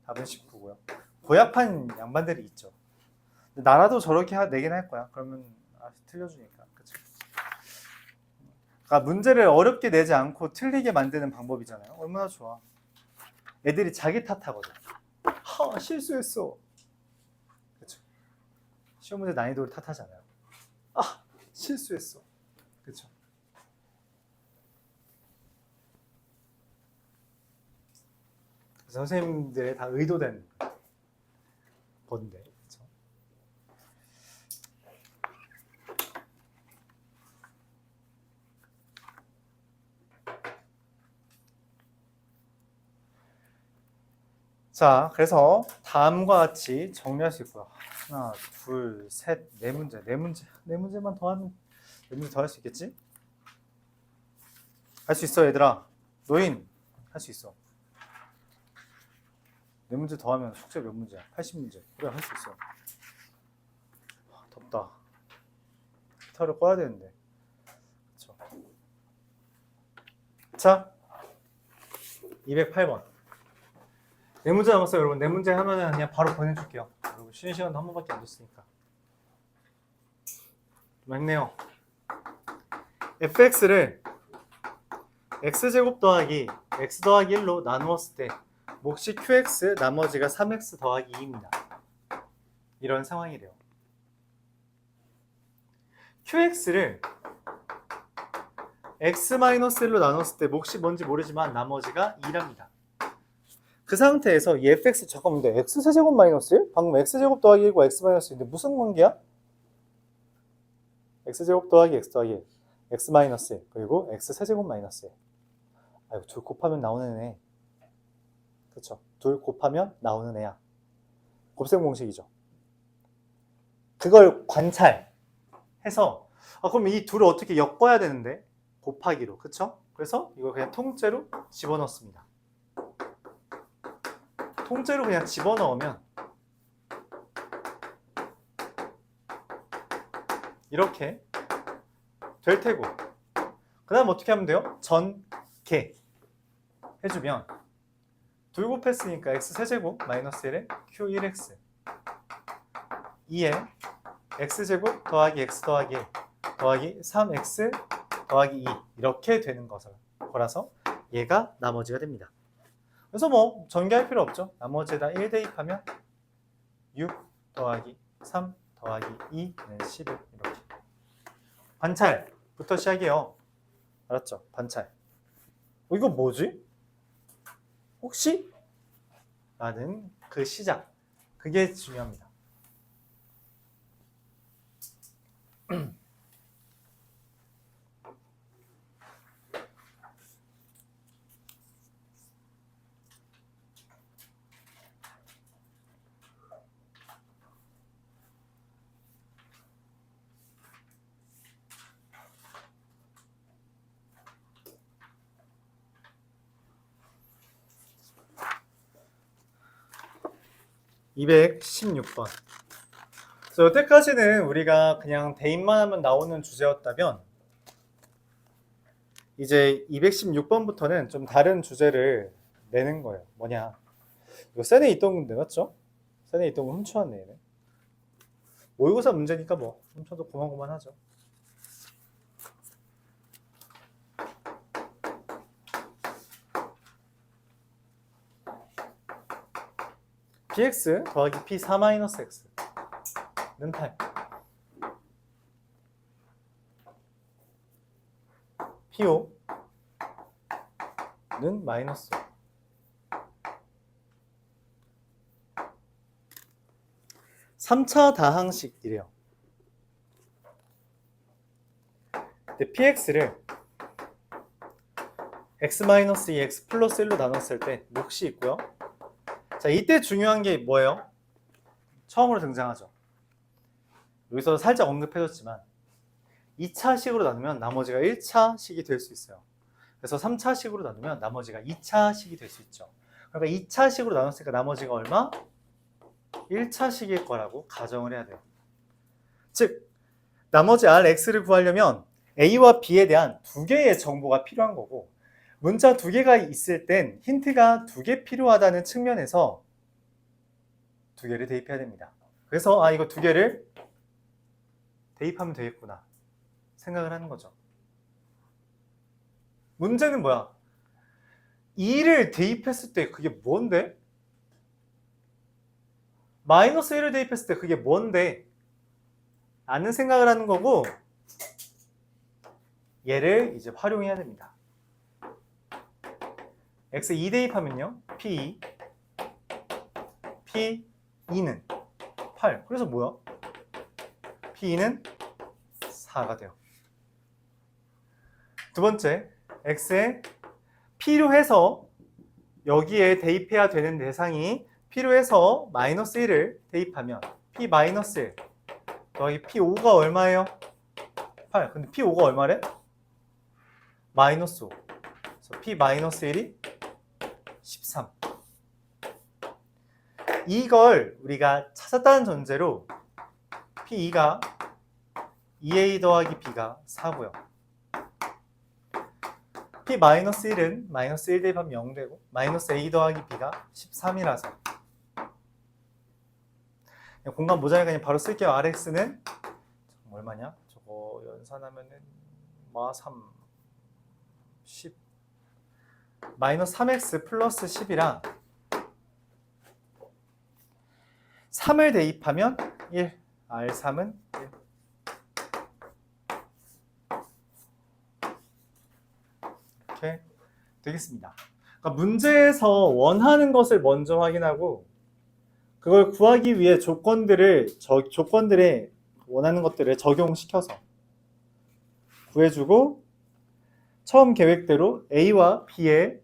A: 답은 19고요. 고약한 양반들이 있죠. 나라도 저렇게 내긴 할 거야. 그러면 틀려주니까. 그쵸? 그러니까 문제를 어렵게 내지 않고 틀리게 만드는 방법이잖아요. 얼마나 좋아. 애들이 자기 탓하거든. 실수했어. 그쵸? 시험 문제 난이도를 탓하잖아요. 실수했어. 그쵸? 그래서 선생님들의 다 의도된 건데. 그쵸? 자, 그래서 다음과 같이 정리할 수 있고요. 하나, 둘, 셋, 네 문제. 네 문제만 더하면 네 문제 더 할 수 있겠지? 할 수 있어, 얘들아. 노인, 할 수 있어. 네 문제 더하면 숙제 몇 문제야? 80문제. 그래, 할 수 있어. 덥다. 히터를 꺼야 되는데. 그쵸? 자, 208번. 네 문제 남았어요, 여러분. 네 문제 하면은 그냥 바로 보내줄게요. 여러분, 쉬는 시간도 한 번밖에 안 줬으니까. 좀 했네요. fx를 x제곱 더하기 x 더하기 1로 나누었을 때 몫이 qx, 나머지가 3x 더하기 2입니다. 이런 상황이래요. qx를 x-1로 나눴을 때 몫이 뭔지 모르지만 나머지가 2랍니다. 그 상태에서 이 fx, 잠깐만, 근데 x세제곱 마이너스 1? 방금 x제곱 더하기 1과 x 마이너스 1인데 무슨 관계야? x제곱 더하기 x 더하기 1, x 마이너스 1, 그리고 x세제곱 마이너스 1. 이거 둘 곱하면 나오는 애. 그쵸? 둘 곱하면 나오는 애야. 곱셈 공식이죠. 그걸 관찰해서 그럼 이 둘을 어떻게 엮어야 되는데? 곱하기로. 그쵸? 그래서 이걸 그냥 통째로 집어넣습니다. 통째로 그냥 집어넣으면 이렇게 될 테고, 그 다음 어떻게 하면 돼요? 전개 해주면 2 곱했으니까 x-세제곱 마이너스 1에 q1x 2에 x제곱 더하기 x 더하기 1 더하기 3x 더하기 2 이렇게 되는 거라서 얘가 나머지가 됩니다. 그래서 뭐 전개할 필요 없죠. 나머지에다 1 대입하면 6 더하기 3 더하기 2는 11 이렇게. 관찰부터 시작해요. 알았죠? 관찰. 이거 뭐지? 혹시? 라는 그 시작. 그게 중요합니다. (216번) 그래서 여태까지는 우리가 그냥 대입만 하면 나오는 주제였다면 이제 216번부터는 좀 다른 주제를 내는 거예요. 뭐냐, 이거 센에 있던 건데 맞죠? 센에 있던 거 훔쳐왔네 얘네. 모의고사 문제니까 뭐 훔쳐도 고만고만하죠. px 더하기 p4-x는 8. p5는 마이너스 3차 다항식이래요. 근데 px를 x-2 x 플러스 1로 나눴을 때 몫이 있고요. 자, 이때 중요한 게 뭐예요? 처음으로 등장하죠. 여기서 살짝 언급해줬지만 2차식으로 나누면 나머지가 1차식이 될 수 있어요. 그래서 3차식으로 나누면 나머지가 2차식이 될 수 있죠. 그러니까 2차식으로 나눴으니까 나머지가 얼마? 1차식일 거라고 가정을 해야 돼요. 즉 나머지 Rx를 구하려면 A와 B에 대한 2개의 정보가 필요한 거고, 문자 2개가 있을 땐 힌트가 2개 필요하다는 측면에서 2개를 대입해야 됩니다. 그래서 이거 2개를 대입하면 되겠구나 생각을 하는 거죠. 문제는 뭐야? 2를 대입했을 때 그게 뭔데? 마이너스 1을 대입했을 때 그게 뭔데? 라는 생각을 하는 거고, 얘를 이제 활용해야 됩니다. x 2 대입하면요 p2, p2는 8. 그래서 뭐야? p2는 4가 돼요. 두 번째, x에 p로 해서 여기에 대입해야 되는 대상이 p로 해서 마이너스 1을 대입하면 p 마이너스 1 더하기 p5가 얼마예요? 8. 근데 p5가 얼마래? 마이너스 5. 그래서 p 마이너스 1이 13. 이걸 우리가 찾았다는 전제로 p2가 2a 더하기 b가 4고요. p 마이너스 1은 마이너스 1 대입하면 0 되고 마이너스 a 더하기 b가 13이라서 공간 모자니까 그냥 바로 쓸게요. rx는 얼마냐? 저거 연산하면은 3, 10 마이너스 3x 플러스 10이랑 3을 대입하면 1, R3은 1. 이렇게 되겠습니다. 그러니까 문제에서 원하는 것을 먼저 확인하고 그걸 구하기 위해 조건들에 원하는 것들을 적용시켜서 구해주고 처음 계획대로 A와 B에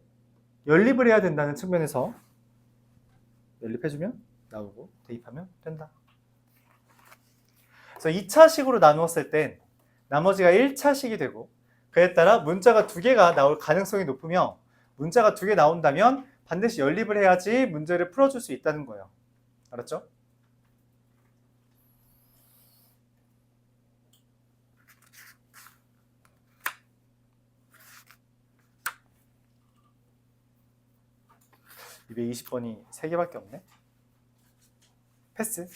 A: 연립을 해야 된다는 측면에서 연립해주면 나오고 대입하면 된다. 그래서 2차식으로 나누었을 땐 나머지가 1차식이 되고, 그에 따라 문자가 2개가 나올 가능성이 높으며 문자가 2개 나온다면 반드시 연립을 해야지 문제를 풀어줄 수 있다는 거예요. 알았죠? (220번이) 3개밖에 없네. 패스.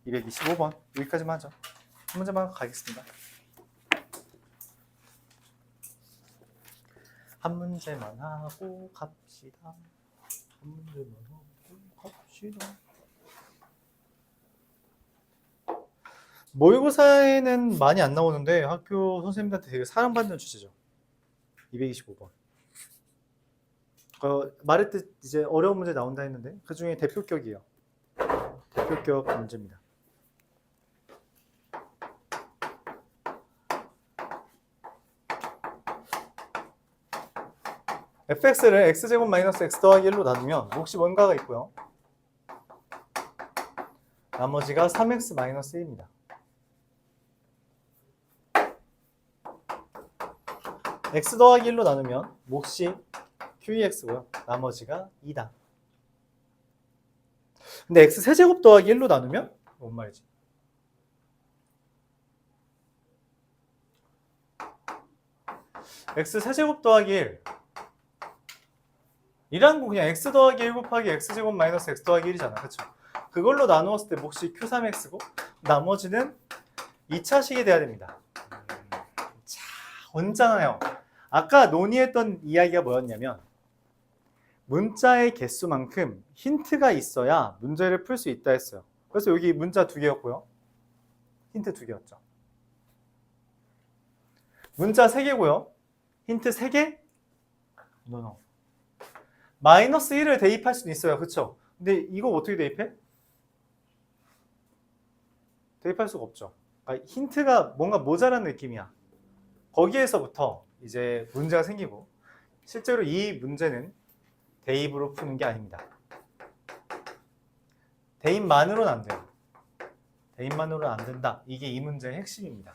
A: 225번 여기까지만 하죠. 한 문제만 가겠습니다. 한 문제만 하고 갑시다. 한 문제만 하고 갑시다. 모의고사에는 많이 안 나오는데 학교 선생님들한테 되게 사랑받는 주제죠. 225번. 말했듯 이제 어려운 문제 나온다 했는데 그 중에 대표격이에요. 대표격 문제입니다. fx를 x제곱 마이너스 x 더하기 1로 나누면 몫이 뭔가가 있고요. 나머지가 3x 마이너스 1입니다. x 더하기 1로 나누면 몫이 qex고요. 나머지가 2다. 근데 x 세제곱 더하기 1로 나누면 뭔 말이지? x 세제곱 더하기 1 이란 거 그냥 x 더하기 1 곱하기 x제곱 마이너스 x 더하기 1이잖아. 그쵸? 그걸로 나누었을 때 몫이 q3x고 나머지는 2차식이 돼야 됩니다. 자, 언짢아요. 아까 논의했던 이야기가 뭐였냐면 문자의 개수만큼 힌트가 있어야 문제를 풀 수 있다 했어요. 그래서 여기 문자 2개였고요. 힌트 2개였죠. 문자 3개고요. 힌트 3개? 노노. 마이너스 1을 대입할 수는 있어요. 그쵸? 근데 이거 어떻게 대입해? 대입할 수가 없죠. 그러니까 힌트가 뭔가 모자란 느낌이야. 거기에서부터 이제 문제가 생기고 실제로 이 문제는 대입으로 푸는 게 아닙니다. 대입만으로는 안 돼요. 대입만으로는 안 된다. 이게 이 문제의 핵심입니다.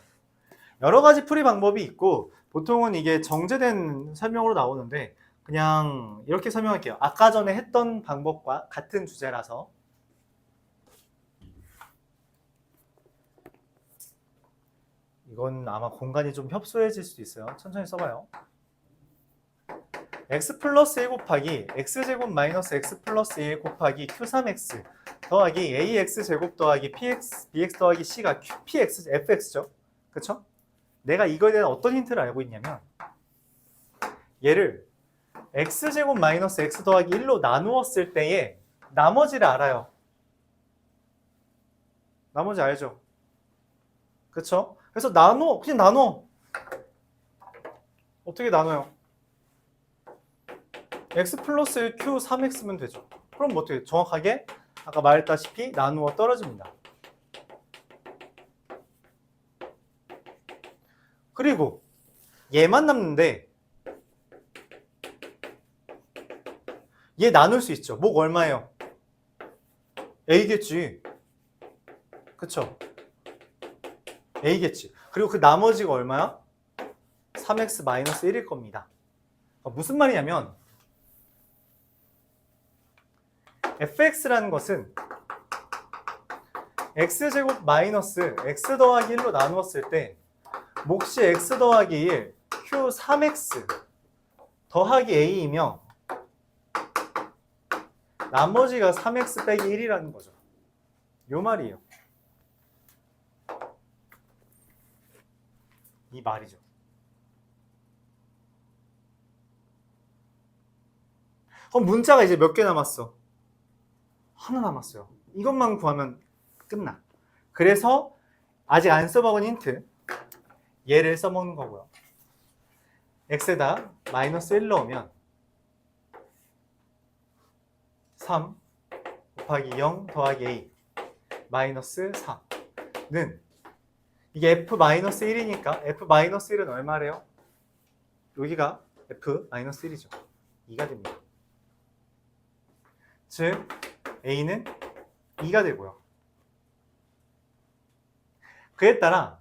A: 여러 가지 풀이 방법이 있고 보통은 이게 정제된 설명으로 나오는데 그냥 이렇게 설명할게요. 아까 전에 했던 방법과 같은 주제라서 이건 아마 공간이 좀 협소해질 수도 있어요. 천천히 써봐요. x 플러스 1 곱하기 x제곱 마이너스 x 플러스 1 곱하기 q3x 더하기 ax제곱 더하기 bx 더하기 c가 fx죠. 그쵸? 내가 이거에 대한 어떤 힌트를 알고 있냐면 얘를 x제곱 마이너스 x 더하기 1로 나누었을 때의 나머지를 알아요. 나머지 알죠? 그쵸? 그래서 그냥 나눠. 어떻게 나눠요? x 플러스 1 q 3x면 되죠. 그럼 뭐 어떻게 정확하게 아까 말했다시피 나누어 떨어집니다. 그리고 얘만 남는데 얘 나눌 수 있죠. 목 얼마예요? a겠지. 그쵸? a겠지. 그리고 그 나머지가 얼마야? 3x 마이너스 1일 겁니다. 무슨 말이냐면 fx라는 것은 x제곱 마이너스 x 더하기 1로 나누었을 때 몫이 x 더하기 1 q 3x 더하기 a이며 나머지가 3x 빼기 1이라는 거죠. 요 말이에요. 이 말이죠. 그럼 문자가 이제 몇 개 남았어? 하나 남았어요. 이것만 구하면 끝나. 그래서 아직 안 써먹은 힌트 얘를 써먹는 거고요. x에다 마이너스 1 넣으면 3 곱하기 0 더하기 a 마이너스 4는 이게 f 마이너스 1이니까 f 마이너스 1은 얼마래요? 여기가 f 마이너스 1이죠. 2가 됩니다. 즉 a는 2가 되고요. 그에 따라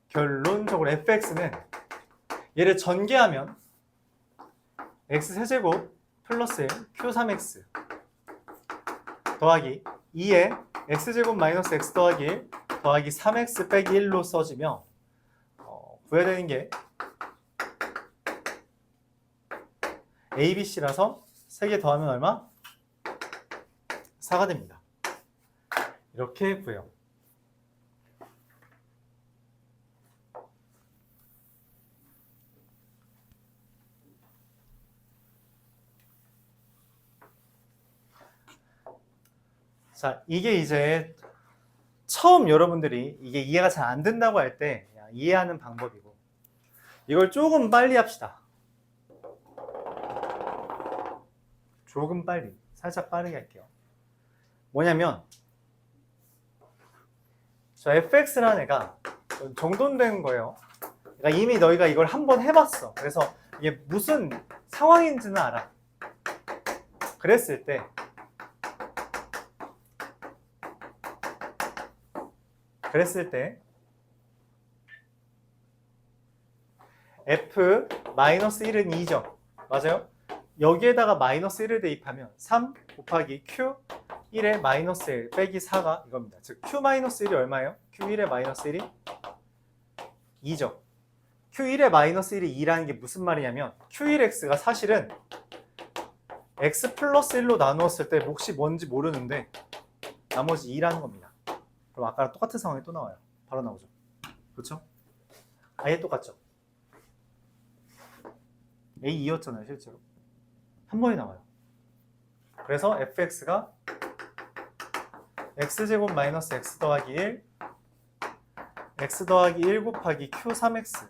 A: 결론적으로 fx는 얘를 전개하면 x세제곱 플러스 q3x 더하기 2에 x제곱 마이너스 x 더하기 1 더하기 3x 빼기 1로 써지며 구해야 되는 게 a, b, c라서 3개 더하면 얼마? 4가 됩니다. 이렇게 구해요. 자, 이게 이제 처음 여러분들이 이게 이해가 잘 안 된다고 할 때 이해하는 방법이고, 이걸 조금 빨리 합시다. 조금 빨리, 살짝 빠르게 할게요. 뭐냐면 저 fx라는 애가 정돈된 거예요. 그러니까 이미 너희가 이걸 한번 해봤어. 그래서 이게 무슨 상황인지는 알아. 그랬을 때 f-1은 2죠. 맞아요? 여기에다가 마이너스 1을 대입하면 3 곱하기 q 1의 마이너스 1 빼기 4가 이겁니다. 즉 q 마이너스 1이 얼마예요? q 1의 마이너스 1이 2죠. q 1의 마이너스 1이 2라는 게 무슨 말이냐면 q1x가 사실은 x 플러스 1로 나누었을 때 몫이 뭔지 모르는데 나머지 2라는 겁니다. 그럼 아까랑 똑같은 상황이 또 나와요. 바로 나오죠. 그렇죠? 아예 똑같죠? A2였잖아요, 실제로. 한 번에 나와요. 그래서 fx가 x제곱 마이너스 x 더하기 1 x 더하기 1 곱하기 q3x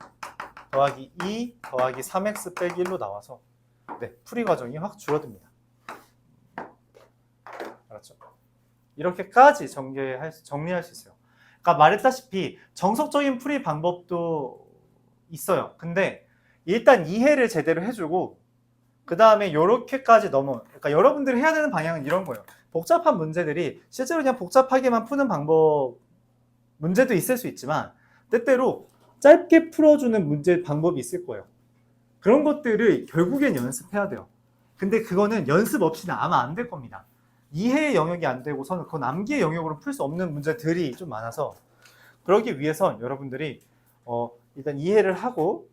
A: 더하기 2 더하기 3x 빼기 1로 나와서 풀이 과정이 확 줄어듭니다. 알았죠? 이렇게까지 정리할 수 있어요. 그러니까 말했다시피 정석적인 풀이 방법도 있어요. 근데 일단 이해를 제대로 해주고 그 다음에 이렇게까지 그러니까 여러분들이 해야 되는 방향은 이런 거예요. 복잡한 문제들이 실제로 그냥 복잡하게만 푸는 문제도 있을 수 있지만 때때로 짧게 풀어주는 문제 방법이 있을 거예요. 그런 것들을 결국엔 연습해야 돼요. 근데 그거는 연습 없이는 아마 안 될 겁니다. 이해의 영역이 안 되고서는 그건 암기의 영역으로 풀 수 없는 문제들이 좀 많아서 그러기 위해선 여러분들이 일단 이해를 하고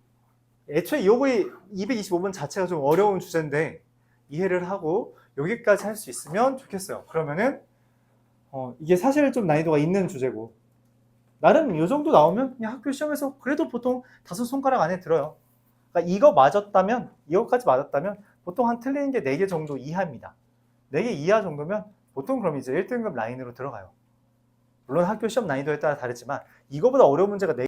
A: 애초에 이거의 225번 자체가 좀 어려운 주제인데 이해를 하고 여기까지 할 수 있으면 좋겠어요. 그러면은 이게 사실 좀 난이도가 있는 주제고 나름 이 정도 나오면 그냥 학교 시험에서 그래도 보통 5손가락 안에 들어요. 그러니까 이거까지 맞았다면 보통 한 틀리는 게 4개 정도 이하입니다. 4개 이하 정도면 보통 그럼 이제 1등급 라인으로 들어가요. 물론 학교 시험 난이도에 따라 다르지만 이거보다 어려운 문제가